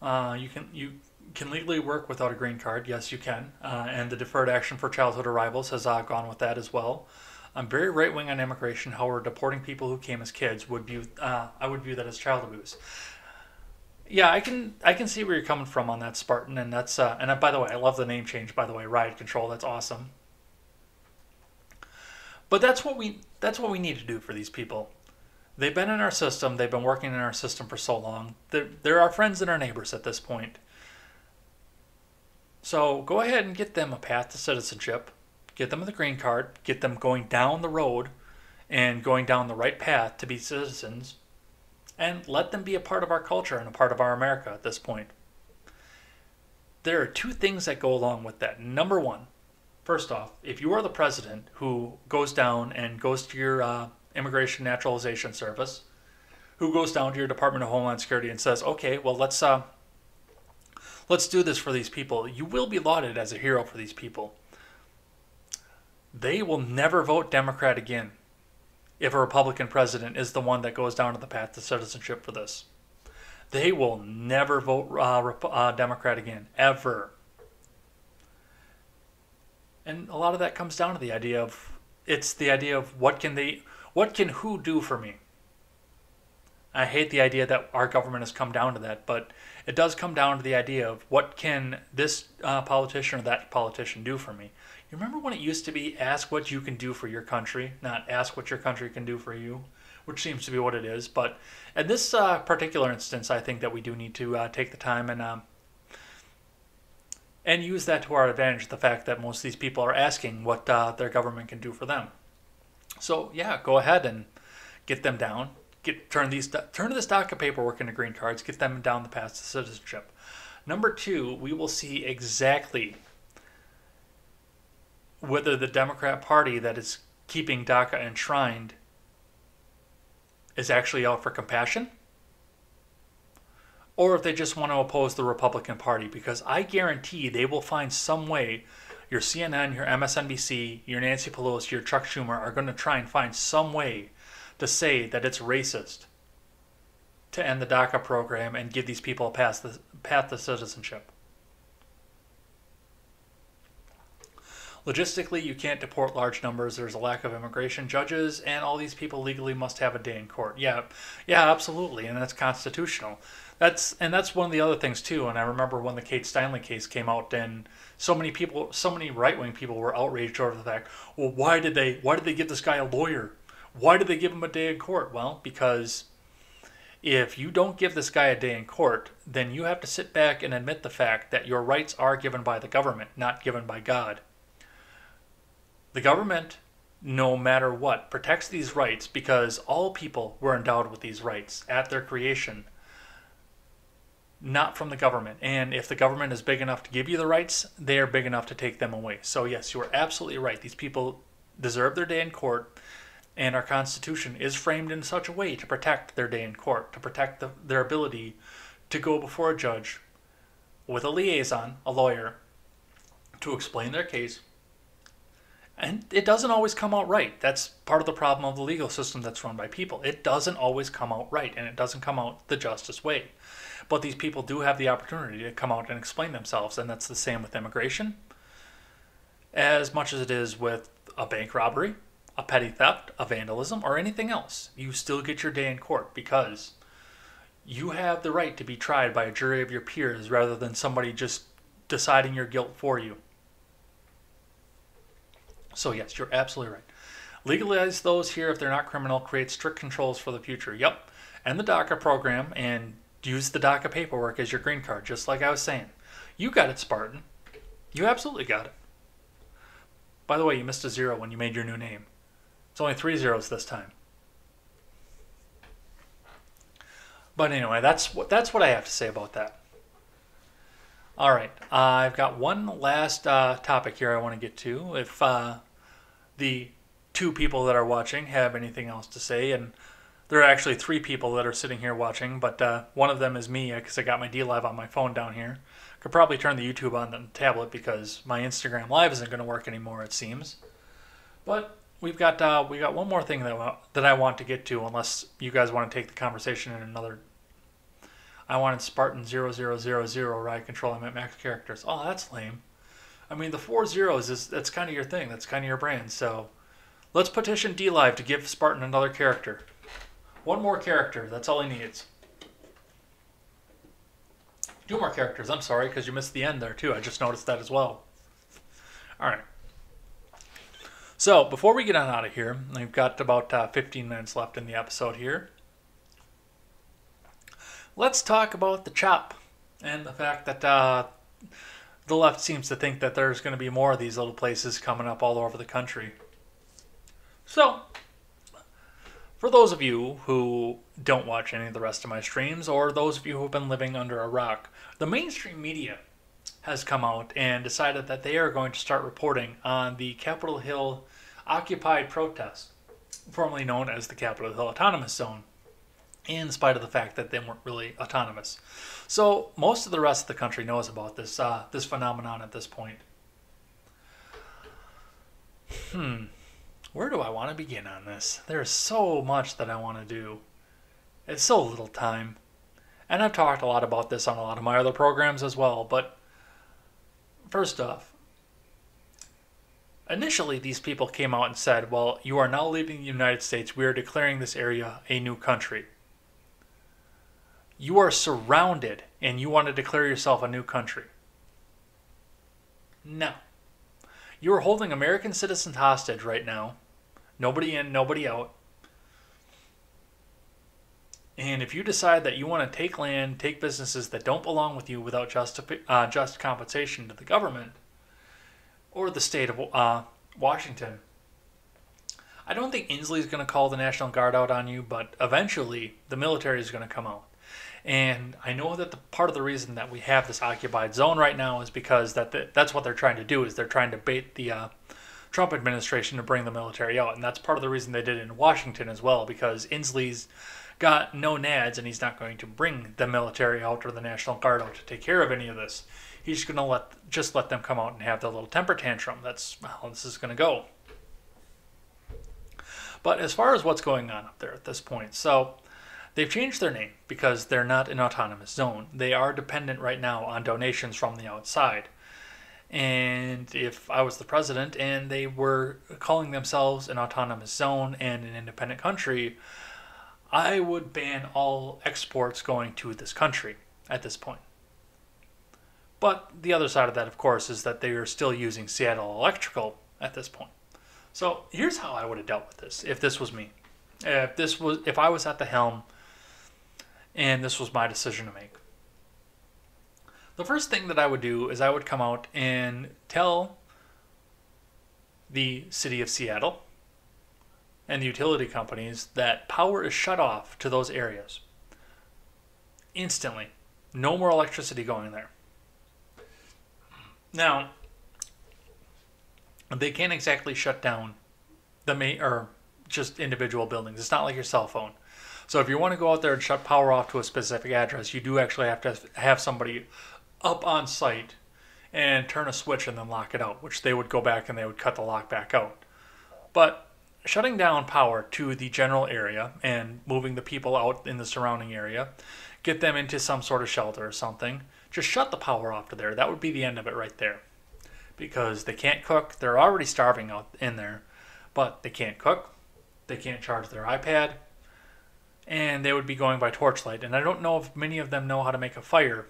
you can legally work without a green card. Yes, you can, and the Deferred Action for Childhood Arrivals has gone with that as well. I'm very right wing on immigration. However, deporting people who came as kids I would view that as child abuse. Yeah, I can see where you're coming from on that, Spartan, and that's by the way, I love the name change. By the way, Riot Control, that's awesome. But that's what we need to do for these people. They've been in our system. They've been working in our system for so long. They're our friends and our neighbors at this point. So go ahead and get them a path to citizenship. Get them the green card. Get them going down the road and going down the right path to be citizens. And let them be a part of our culture and a part of our America at this point. There are two things that go along with that. Number one, first off, if you are the president who goes down and goes to your Immigration Naturalization Service, who goes down to your Department of Homeland Security and says, okay, well, let's do this for these people, you will be lauded as a hero for these people. They will never vote Democrat again if a Republican president is the one that goes down to the path to citizenship for this. They will never vote Democrat again, ever. And a lot of that comes down to the idea of what can who do for me? I hate the idea that our government has come down to that, but it does come down to the idea of what can this politician or that politician do for me. You remember when it used to be ask what you can do for your country, not ask what your country can do for you, which seems to be what it is. But in this particular instance, I think that we do need to take the time and use that to our advantage. The fact that most of these people are asking what their government can do for them. So yeah, go ahead and get them down. Turn this DACA paperwork into green cards. Get them down the path to citizenship. Number two, we will see exactly whether the Democrat Party that is keeping DACA enshrined is actually out for compassion, or if they just want to oppose the Republican Party, because I guarantee they will find some way. Your CNN, your MSNBC, your Nancy Pelosi, your Chuck Schumer are going to try and find some way to say that it's racist to end the DACA program and give these people a path to citizenship. Logistically, you can't deport large numbers. There's a lack of immigration judges, and all these people legally must have a day in court. Yeah, absolutely, and that's constitutional. That's one of the other things too. And I remember when the Kate Steinle case came out, and so many right-wing people were outraged over the fact, well, why did they give this guy a lawyer? Why did they give him a day in court? Well, because if you don't give this guy a day in court, then you have to sit back and admit the fact that your rights are given by the government, not given by God. The government, no matter what, protects these rights because all people were endowed with these rights at their creation, not from the government. And if the government is big enough to give you the rights, they are big enough to take them away. So yes, you are absolutely right. These people deserve their day in court, and our Constitution is framed in such a way to protect their day in court, to protect their ability to go before a judge with a liaison, a lawyer, to explain their case. And it doesn't always come out right. That's part of the problem of the legal system that's run by people. It doesn't always come out right, and it doesn't come out the justice way. But these people do have the opportunity to come out and explain themselves, and that's the same with immigration, as much as it is with a bank robbery, a petty theft, a vandalism, or anything else. You still get your day in court because you have the right to be tried by a jury of your peers rather than somebody just deciding your guilt for you. So yes, you're absolutely right. Legalize those here if they're not criminal. Create strict controls for the future. Yep. And the DACA program, and use the DACA paperwork as your green card, just like I was saying. You got it, Spartan. You absolutely got it. By the way, you missed a 0 when you made your new name. It's only 3 zeros this time. But anyway, that's what I have to say about that. All right, I've got one last topic here I want to get to. If the 2 people that are watching have anything else to say, and there are actually 3 people that are sitting here watching, but one of them is me because I got my DLive on my phone down here. Could probably turn the YouTube on the tablet because my Instagram Live isn't going to work anymore, it seems. But we got one more thing that I want to get to, unless you guys want to take the conversation in another. I wanted Spartan 0000 ride control. I meant max characters. Oh, that's lame. I mean, the 4 zeros that's kind of your thing. That's kind of your brand. So let's petition DLive to give Spartan another character. One more character. That's all he needs. 2 more characters. I'm sorry, because you missed the end there too. I just noticed that as well. All right. So before we get on out of here, we've got about 15 minutes left in the episode here. Let's talk about the CHOP and the fact that the left seems to think that there's going to be more of these little places coming up all over the country. So, for those of you who don't watch any of the rest of my streams, or those of you who have been living under a rock, the mainstream media has come out and decided that they are going to start reporting on the Capitol Hill occupied protest, formerly known as the Capitol Hill Autonomous Zone, in spite of the fact that they weren't really autonomous. So most of the rest of the country knows about this this phenomenon at this point. Where do I want to begin on this? There's so much that I want to do. It's so little time. And I've talked a lot about this on a lot of my other programs as well, but first off, initially these people came out and said, well, you are now leaving the United States. We are declaring this area a new country. You are surrounded and you want to declare yourself a new country. No. You are holding American citizens hostage right now. Nobody in, nobody out. And if you decide that you want to take land, take businesses that don't belong with you without just compensation to the government or the state of Washington, I don't think Inslee's going to call the National Guard out on you, but eventually the military is going to come out. And I know that part of the reason that we have this occupied zone right now is because that's what they're trying to do, is they're trying to bait the Trump administration to bring the military out. And that's part of the reason they did it in Washington as well, because Inslee's got no nads and he's not going to bring the military out or the National Guard out to take care of any of this. He's going to let them come out and have their little temper tantrum. That's how this is going to go. But as far as what's going on up there at this point, so they've changed their name because they're not an autonomous zone. They are dependent right now on donations from the outside. And if I was the president and they were calling themselves an autonomous zone and an independent country, I would ban all exports going to this country at this point. But the other side of that, of course, is that they are still using Seattle Electrical at this point. So here's how I would have dealt with this if this was me. If I was at the helm and this was my decision to make. The first thing that I would do is I would come out and tell the city of Seattle and the utility companies that power is shut off to those areas instantly. No more electricity going there. Now, they can't exactly shut down the main or just individual buildings. It's not like your cell phone. So if you want to go out there and shut power off to a specific address, you do actually have to have somebody up on site and turn a switch and then lock it out, which they would go back and they would cut the lock back out. But shutting down power to the general area and moving the people out in the surrounding area, get them into some sort of shelter or something, just shut the power off to there. That would be the end of it right there. Because they can't cook. They're already starving out in there, but they can't cook. They can't charge their iPad. And they would be going by torchlight. And I don't know if many of them know how to make a fire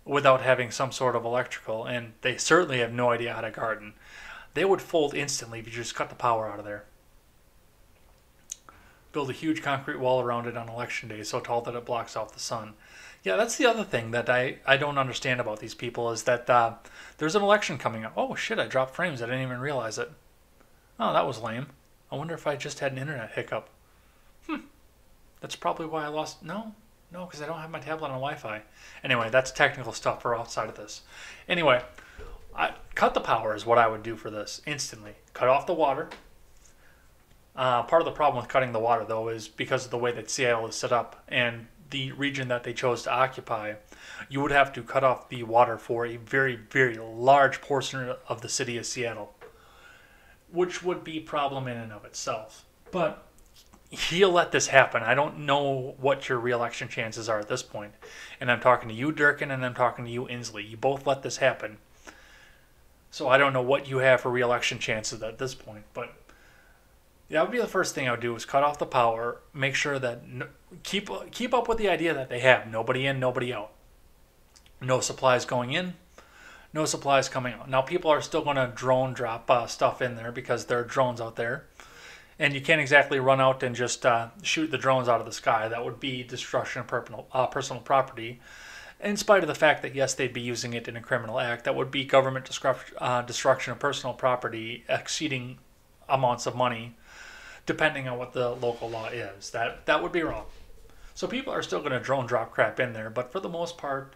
without having some sort of electrical. And they certainly have no idea how to garden. They would fold instantly if you just cut the power out of there. Build a huge concrete wall around it on election day so tall that it blocks off the sun. Yeah, that's the other thing that I don't understand about these people is that there's an election coming up. Oh shit, I dropped frames. I didn't even realize it. Oh, that was lame. I wonder if I just had an internet hiccup. That's probably why I lost... No, because I don't have my tablet on Wi-Fi. Anyway, that's technical stuff for outside of this. Anyway, cut the power is what I would do for this instantly. Cut off the water. Part of the problem with cutting the water, though, is because of the way that Seattle is set up and the region that they chose to occupy, you would have to cut off the water for a very, very large portion of the city of Seattle, which would be a problem in and of itself. But he'll let this happen. I don't know what your re-election chances are at this point. And I'm talking to you, Durkin, and I'm talking to you, Inslee. You both let this happen. So I don't know what you have for re-election chances at this point, but that would be the first thing I would do is cut off the power, make sure that keep up with the idea that they have nobody in, nobody out. No supplies going in, no supplies coming out. Now people are still going to drone drop stuff in there because there are drones out there. And you can't exactly run out and just shoot the drones out of the sky. That would be destruction of personal property. In spite of the fact that, yes, they'd be using it in a criminal act, that would be government destruction of personal property exceeding amounts of money, depending on what the local law is. That would be wrong. So people are still going to drone drop crap in there, but for the most part,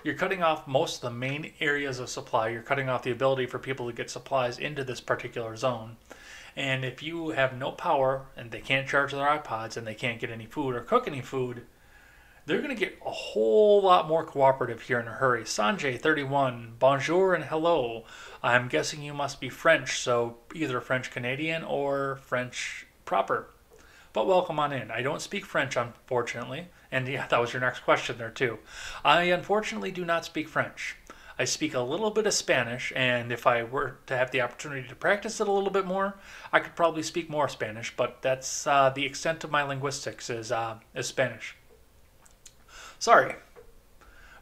you're cutting off most of the main areas of supply. You're cutting off the ability for people to get supplies into this particular zone. And if you have no power and they can't charge their iPods and they can't get any food or cook any food, they're going to get a whole lot more cooperative here in a hurry. Sanjay, 31, bonjour and hello. I'm guessing you must be French, so either French Canadian or French proper. But welcome on in. I don't speak French, unfortunately. And yeah, that was your next question there too. I unfortunately do not speak French. I speak a little bit of Spanish, and if I were to have the opportunity to practice it a little bit more, I could probably speak more Spanish. But that's the extent of my linguistics is Spanish. Sorry,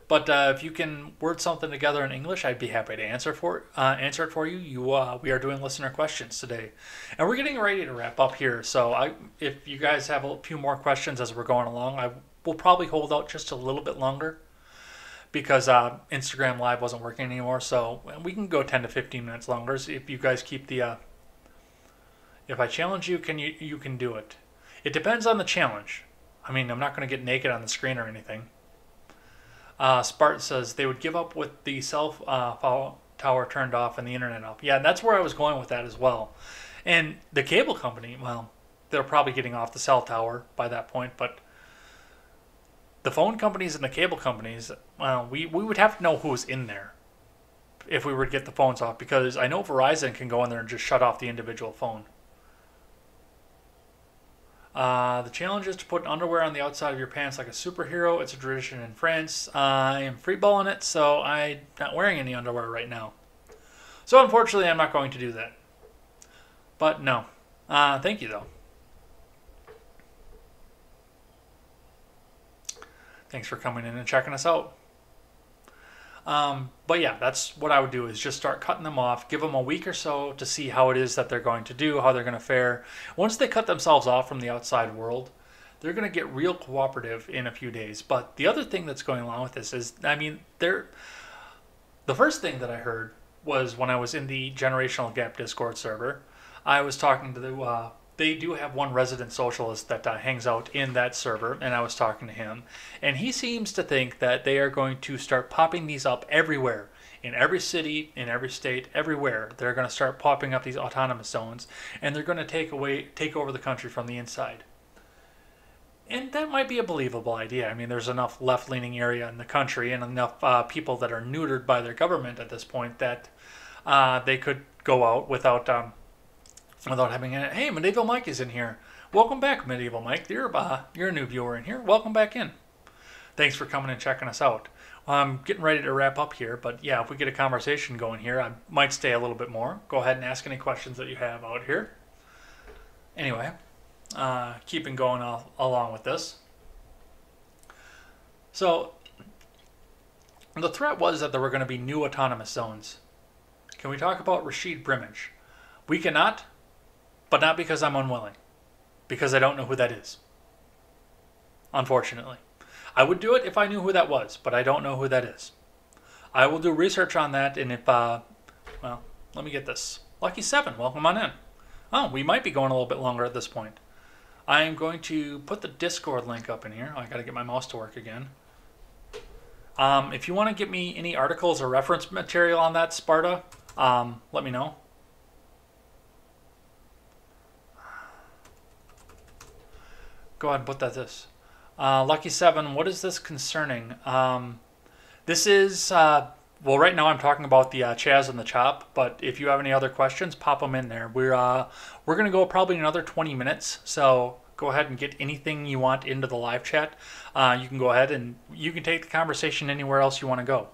but if you can word something together in English, I'd be happy to answer it for you. We are doing listener questions today, and we're getting ready to wrap up here. So if you guys have a few more questions as we're going along, I will probably hold out just a little bit longer because Instagram Live wasn't working anymore. So we can go 10 to 15 minutes longer. So if you guys keep the, if I challenge you, you can do it. It depends on the challenge. I mean, I'm not going to get naked on the screen or anything. Spart says they would give up with the cell tower turned off and the internet off. Yeah, that's where I was going with that as well. And the cable company, well, they're probably getting off the cell tower by that point, but the phone companies and the cable companies, well, we would have to know who's in there if we were to get the phones off, because I know Verizon can go in there and just shut off the individual phone. The challenge is to put underwear on the outside of your pants like a superhero. It's a tradition in France. I am freeballing it, so I'm not wearing any underwear right now. So unfortunately, I'm not going to do that. But no. Thank you, though. Thanks for coming in and checking us out. But yeah, that's what I would do, is just start cutting them off, give them a week or so to see how it is that they're going to do, how they're going to fare. Once they cut themselves off from the outside world, they're going to get real cooperative in a few days. But the other thing that's going along with this is, I mean, the first thing that I heard was when I was in the Generational Gap Discord server. I was talking to they do have one resident socialist that hangs out in that server, and I was talking to him, and he seems to think that they are going to start popping these up everywhere, in every city, in every state, everywhere. They're going to start popping up these autonomous zones, and they're going to take over the country from the inside. And that might be a believable idea. I mean, there's enough left-leaning area in the country and enough people that are neutered by their government at this point that they could go out without having a, hey, Medieval Mike is in here. Welcome back, Medieval Mike. You're a new viewer in here. Welcome back in. Thanks for coming and checking us out. I'm getting ready to wrap up here, but yeah, if we get a conversation going here, I might stay a little bit more. Go ahead and ask any questions that you have out here. Anyway, keeping going along with this. So, the threat was that there were going to be new autonomous zones. Can we talk about Rashid Brimage? We cannot, but not because I'm unwilling. Because I don't know who that is. Unfortunately. I would do it if I knew who that was, but I don't know who that is. I will do research on that, and if, well, let me get this. Lucky 7, welcome on in. Oh, we might be going a little bit longer at this point. I am going to put the Discord link up in here. I got to get my mouse to work again. If you want to give me any articles or reference material on that, Sparta, let me know. Go ahead and put this. Lucky 7, what is this concerning? This is, well, right now I'm talking about the Chaz and the Chop, but if you have any other questions, pop them in there. We're going to go probably another 20 minutes, so go ahead and get anything you want into the live chat. You can go ahead and you can take the conversation anywhere else you want to go.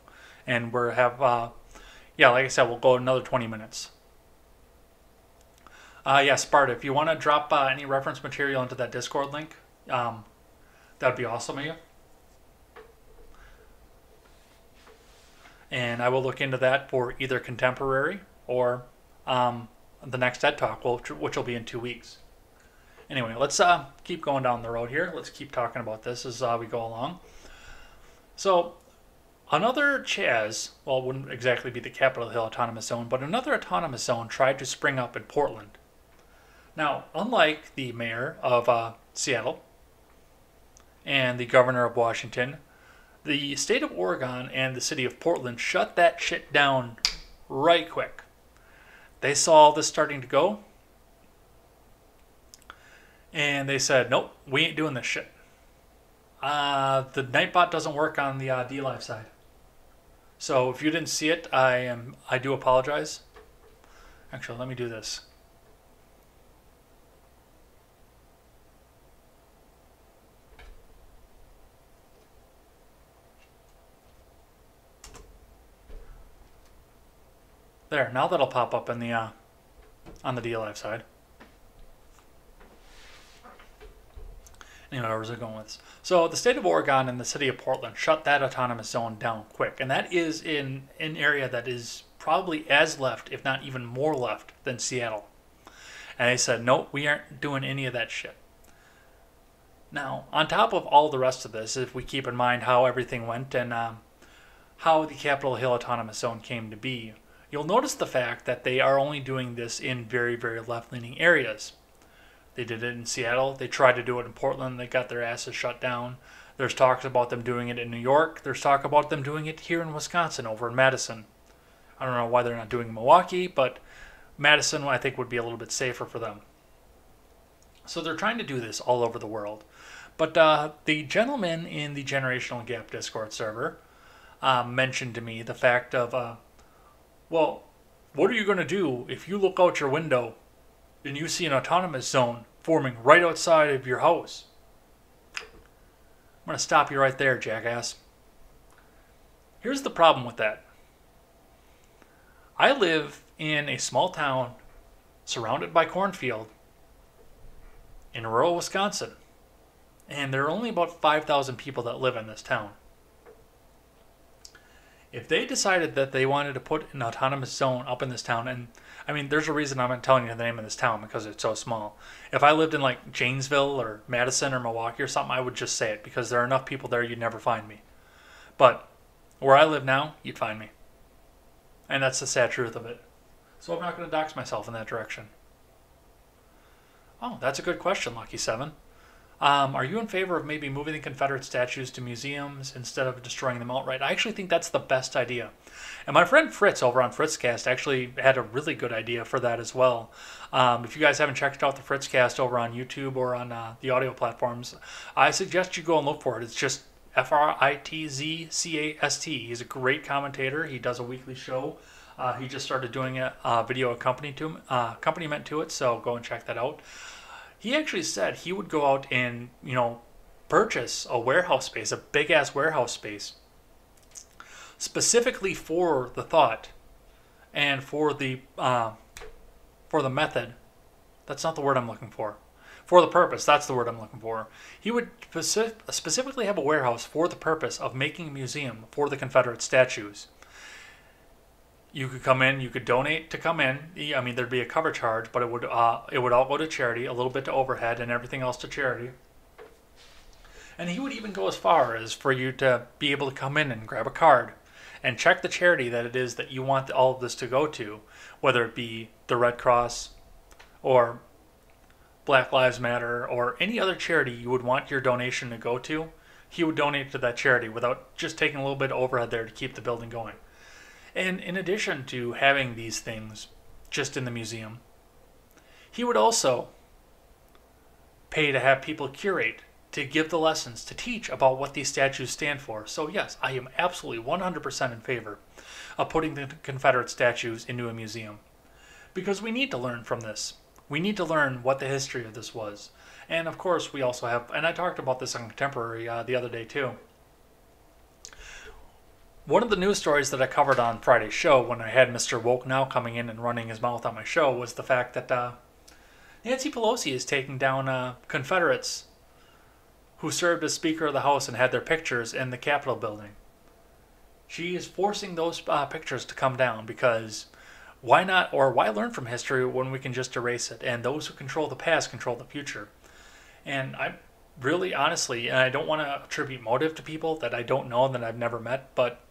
And yeah, like I said, we'll go another 20 minutes. Yeah, Sparta, if you want to drop any reference material into that Discord link, that'd be awesome of you. And I will look into that for either contemporary or the next TED Talk, which will be in 2 weeks. Anyway, let's keep going down the road here. Let's keep talking about this as we go along. So, another Chaz, well, it wouldn't exactly be the Capitol Hill Autonomous Zone, but another autonomous zone tried to spring up in Portland. Now, unlike the mayor of Seattle and the governor of Washington, the state of Oregon and the city of Portland shut that shit down right quick. They saw this starting to go, and they said, nope, we ain't doing this shit. The Nightbot doesn't work on the DLive side. So if you didn't see it, I do apologize. Actually, let me do this. There, now that'll pop up in the on the DLive side. Anyway, where's it going with this? So the state of Oregon and the city of Portland shut that autonomous zone down quick, and that is in an area that is probably as left, if not even more left, than Seattle. And they said, nope, we aren't doing any of that shit. Now, on top of all the rest of this, if we keep in mind how everything went and how the Capitol Hill Autonomous Zone came to be, you'll notice the fact that they are only doing this in very, very left-leaning areas. They did it in Seattle. They tried to do it in Portland. They got their asses shut down. There's talks about them doing it in New York. There's talk about them doing it here in Wisconsin, over in Madison. I don't know why they're not doing it in Milwaukee, but Madison, I think, would be a little bit safer for them. So they're trying to do this all over the world. But the gentleman in the Generational Gap Discord server mentioned to me the fact of, well, what are you going to do if you look out your window and you see an autonomous zone forming right outside of your house? I'm going to stop you right there, jackass. Here's the problem with that. I live in a small town surrounded by cornfield in rural Wisconsin, and there are only about 5,000 people that live in this town. If they decided that they wanted to put an autonomous zone up in this town, and I mean, there's a reason I'm not telling you the name of this town because it's so small. If I lived in like Janesville or Madison or Milwaukee or something, I would just say it because there are enough people there you'd never find me. But where I live now, you'd find me. And that's the sad truth of it. So I'm not going to dox myself in that direction. Oh, that's a good question, Lucky7. Are you in favor of maybe moving the Confederate statues to museums instead of destroying them outright? I actually think that's the best idea. And my friend Fritz over on Fritzcast actually had a really good idea for that as well. If you guys haven't checked out the Fritzcast over on YouTube or on the audio platforms, I suggest you go and look for it. It's just Fritzcast. He's a great commentator. He does a weekly show. He just started doing a video accompaniment to it, so go and check that out. He actually said he would go out and, purchase a warehouse space, a big-ass warehouse space, specifically for the thought and for the method. That's not the word I'm looking for. For the purpose, that's the word I'm looking for. He would specifically have a warehouse for the purpose of making a museum for the Confederate statues. You could come in, you could donate to come in. I mean, there'd be a cover charge, but it would all go to charity, a little bit to overhead, and everything else to charity. And he would even go as far as for you to be able to come in and grab a card and check the charity that it is that you want all of this to go to, whether it be the Red Cross or Black Lives Matter or any other charity you would want your donation to go to. He would donate to that charity without just taking a little bit of overhead there to keep the building going. And in addition to having these things just in the museum, he would also pay to have people curate, to give the lessons, to teach about what these statues stand for. So yes, I am absolutely 100% in favor of putting the Confederate statues into a museum. Because we need to learn from this. We need to learn what the history of this was. And of course we also have, and I talked about this on Contemporary the other day too. One of the news stories that I covered on Friday's show when I had Mr. Woke Now coming in and running his mouth on my show was the fact that Nancy Pelosi is taking down Confederates who served as Speaker of the House and had their pictures in the Capitol building. She is forcing those pictures to come down because why not, or why learn from history when we can just erase it? And those who control the past control the future. And I really, honestly, and I don't want to attribute motive to people that I don't know and that I've never met, but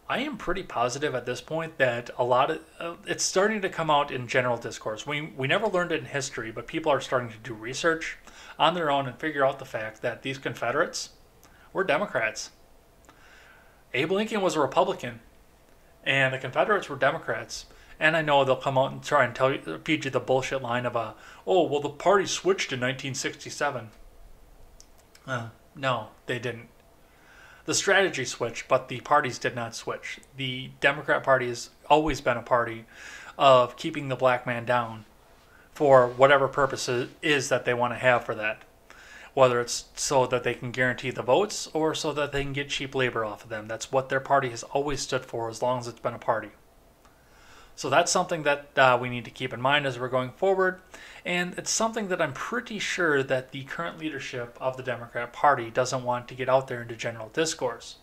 I am pretty positive at this point that a lot of it's starting to come out in general discourse. We never learned it in history, but people are starting to do research on their own and figure out the fact that these Confederates were Democrats. Abe Lincoln was a Republican, and the Confederates were Democrats. And I know they'll come out and try and feed you the bullshit line of oh, well, the party switched in 1967. No, they didn't. The strategy switched, but the parties did not switch. The Democrat Party has always been a party of keeping the black man down for whatever purpose it is that they want to have for that. Whether it's so that they can guarantee the votes or so that they can get cheap labor off of them. That's what their party has always stood for as long as it's been a party. So that's something that we need to keep in mind as we're going forward. And it's something that I'm pretty sure that the current leadership of the Democrat Party doesn't want to get out there into general discourse.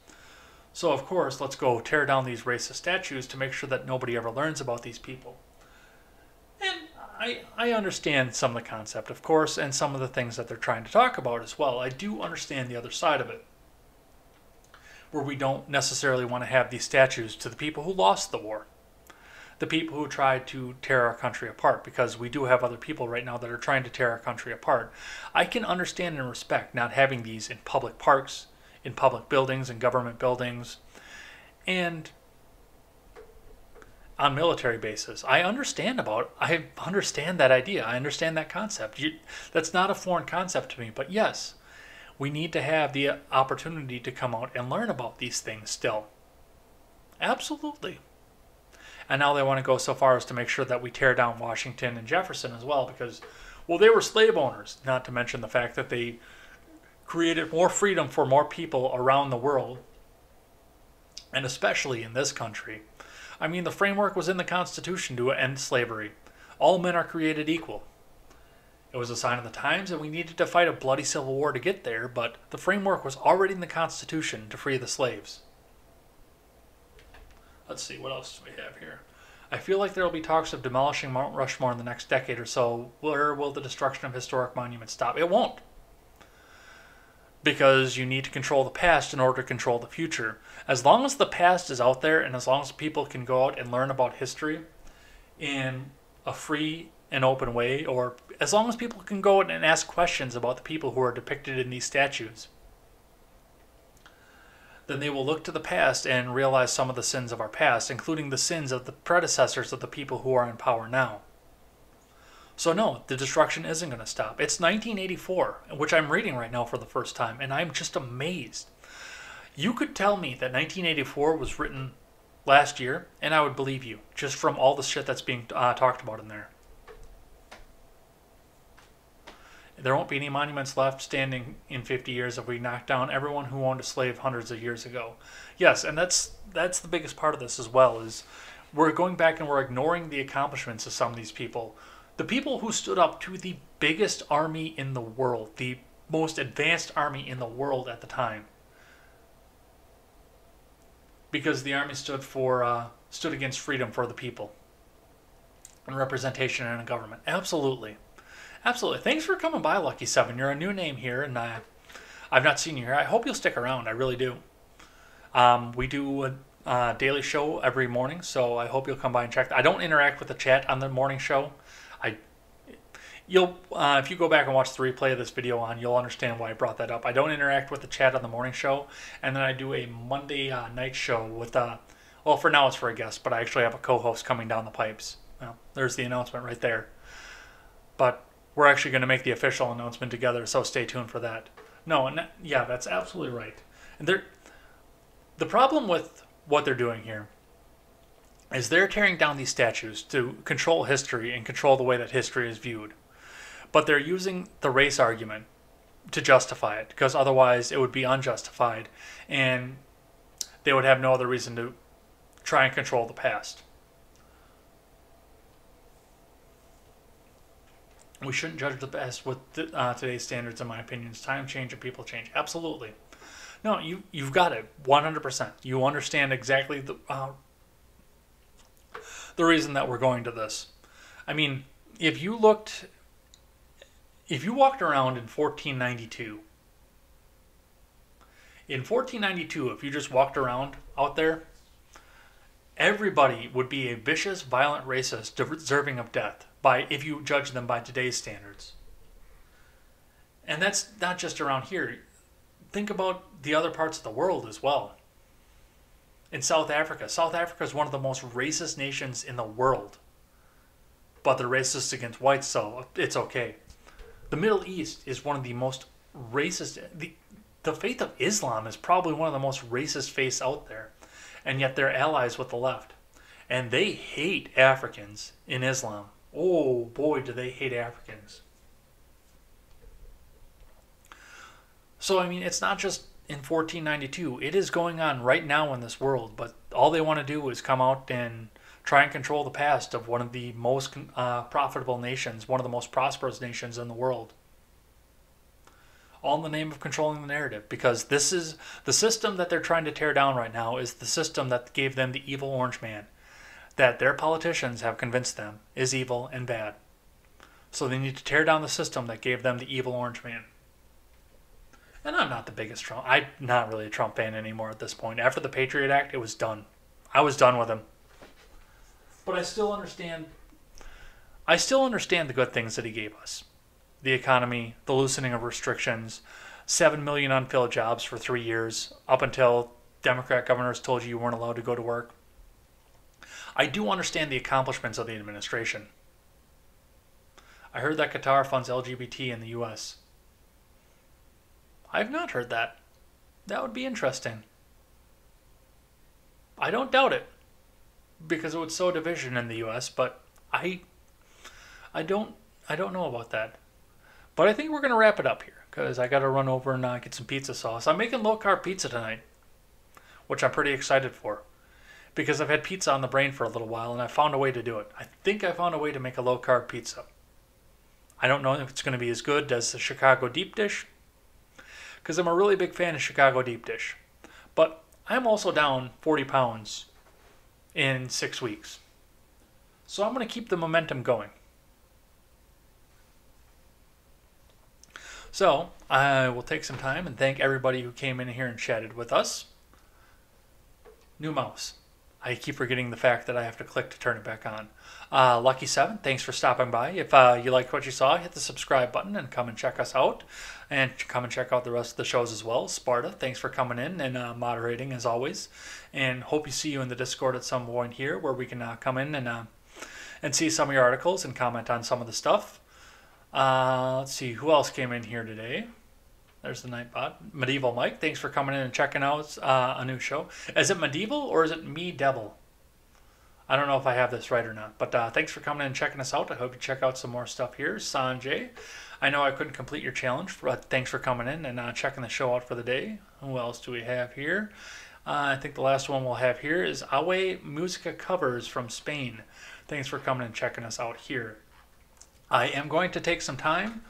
So, of course, let's go tear down these racist statues to make sure that nobody ever learns about these people. And I understand some of the concept, of course, and some of the things that they're trying to talk about as well. I do understand the other side of it, where we don't necessarily want to have these statues to the people who lost the war, the people who tried to tear our country apart, because we do have other people right now that are trying to tear our country apart. I can understand and respect not having these in public parks, in public buildings, in government buildings, and on military bases. I understand that idea. I understand that concept. That's not a foreign concept to me. But yes, we need to have the opportunity to come out and learn about these things still. Absolutely. And now they want to go so far as to make sure that we tear down Washington and Jefferson as well, because, well, they were slave owners. Not to mention the fact that they created more freedom for more people around the world, and especially in this country. I mean, the framework was in the Constitution to end slavery. All men are created equal. It was a sign of the times, and we needed to fight a bloody civil war to get there, but the framework was already in the Constitution to free the slaves. Let's see, what else do we have here? I feel like there will be talks of demolishing Mount Rushmore in the next decade or so. Where will the destruction of historic monuments stop? It won't. Because you need to control the past in order to control the future. As long as the past is out there, and as long as people can go out and learn about history in a free and open way, or as long as people can go out and ask questions about the people who are depicted in these statues, then they will look to the past and realize some of the sins of our past, including the sins of the predecessors of the people who are in power now. So no, the destruction isn't going to stop. It's 1984, which I'm reading right now for the first time, and I'm just amazed. You could tell me that 1984 was written last year, and I would believe you, just from all the shit that's being talked about in there. There won't be any monuments left standing in 50 years if we knock down everyone who owned a slave hundreds of years ago. Yes, and that's the biggest part of this as well, is we're going back and we're ignoring the accomplishments of some of these people. The people who stood up to the biggest army in the world, the most advanced army in the world at the time. Because the army stood against freedom for the people. And representation in a government. Absolutely. Absolutely. Thanks for coming by, Lucky 7. You're a new name here, and I've not seen you here. I hope you'll stick around. I really do. We do a daily show every morning, so I hope you'll come by and check. I don't interact with the chat on the morning show. If you go back and watch the replay of this video you'll understand why I brought that up. I don't interact with the chat on the morning show, and then I do a Monday night show with, well, for now it's for a guest, but I actually have a co-host coming down the pipes. Well, there's the announcement right there. But we're actually going to make the official announcement together, so stay tuned for that. No, and yeah, that's absolutely right. And the problem with what they're doing here is they're tearing down these statues to control history and control the way that history is viewed. But they're using the race argument to justify it, because otherwise it would be unjustified, and they would have no other reason to try and control the past. We shouldn't judge the past with today's standards, in my opinion. It's time change and people change. Absolutely. No, you've got it 100%. You understand exactly the reason that we're going to this. I mean, if you walked around in 1492, if you just walked around out there, everybody would be a vicious, violent racist deserving of death if you judge them by today's standards. And that's not just around here. Think about the other parts of the world as well. In South Africa. South Africa is one of the most racist nations in the world. But they're racist against whites, so it's okay. The Middle East is one of the most racist. The faith of Islam is probably one of the most racist faiths out there. And yet they're allies with the left. And they hate Africans in Islam. Oh boy, do they hate Africans. So, I mean, it's not just in 1492. It is going on right now in this world. But all they want to do is come out and try and control the past of one of the most profitable nations, one of the most prosperous nations in the world. All in the name of controlling the narrative, because this is the system that they're trying to tear down right now, is the system that gave them the evil orange man, that their politicians have convinced them is evil and bad. So they need to tear down the system that gave them the evil orange man. And I'm not the biggest Trump. I'm not really a Trump fan anymore at this point. After the Patriot Act, it was done. I was done with him. But I still understand the good things that he gave us. The economy, the loosening of restrictions, 7 million unfilled jobs for 3 years, up until Democrat governors told you weren't allowed to go to work. I do understand the accomplishments of the administration. I heard that Qatar funds LGBT in the U.S. I've not heard that. That would be interesting. I don't doubt it, because it would sow division in the U.S., but I don't know about that. But I think we're going to wrap it up here, because I got to run over and get some pizza sauce. I'm making low-carb pizza tonight, which I'm pretty excited for, because I've had pizza on the brain for a little while, and I found a way to do it. I think I found a way to make a low-carb pizza. I don't know if it's going to be as good as the Chicago deep dish, because I'm a really big fan of Chicago deep dish. But I'm also down 40 pounds in 6 weeks. So I'm going to keep the momentum going. So I will take some time and thank everybody who came in here and chatted with us. New mouse. I keep forgetting the fact that I have to click to turn it back on. Lucky7, thanks for stopping by. If you liked what you saw, hit the subscribe button and come and check us out. And come and check out the rest of the shows as well. Sparta, thanks for coming in and moderating as always. And hope you see you in the Discord at some point here, where we can come in and see some of your articles and comment on some of the stuff. Let's see, who else came in here today? There's the Nightbot. Medieval Mike, thanks for coming in and checking out a new show. Is it Medieval or is it Me Devil? I don't know if I have this right or not. But thanks for coming in and checking us out. I hope you check out some more stuff here. Sanjay, I know I couldn't complete your challenge, but thanks for coming in and checking the show out for the day. Who else do we have here? I think the last one we'll have here is Awe Musica Covers from Spain. Thanks for coming and checking us out here. I am going to take some time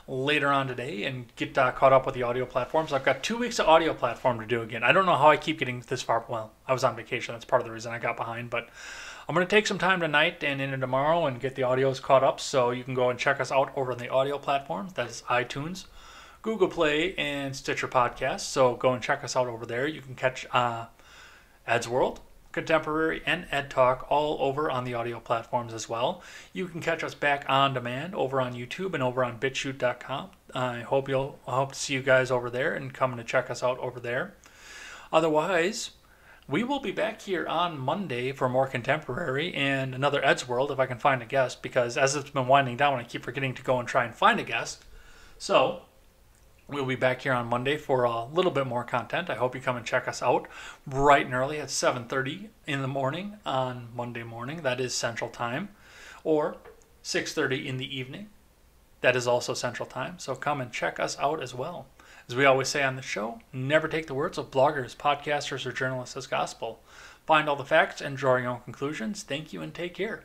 later on today and get caught up with the audio platforms. I've got 2 weeks of audio platform to do again. I don't know how I keep getting this far. Well, I was on vacation. That's part of the reason I got behind. But I'm going to take some time tonight and into tomorrow and get the audios caught up, so you can go and check us out over on the audio platforms. That is iTunes, Google Play, and Stitcher Podcasts. So go and check us out over there. You can catch Ed's World, Contemporary, and Ed Talk all over on the audio platforms as well. You can catch us back on demand over on YouTube and over on BitChute.com. I hope to see you guys over there and come to check us out over there. Otherwise, we will be back here on Monday for more Contemporary and another Ed's World if I can find a guest, because as it's been winding down, I keep forgetting to go and try and find a guest. So we'll be back here on Monday for a little bit more content. I hope you come and check us out bright and early at 7:30 in the morning on Monday morning. That is Central Time. Or 6:30 in the evening. That is also Central Time. So come and check us out as well. As we always say on the show, never take the words of bloggers, podcasters, or journalists as gospel. Find all the facts and draw your own conclusions. Thank you and take care.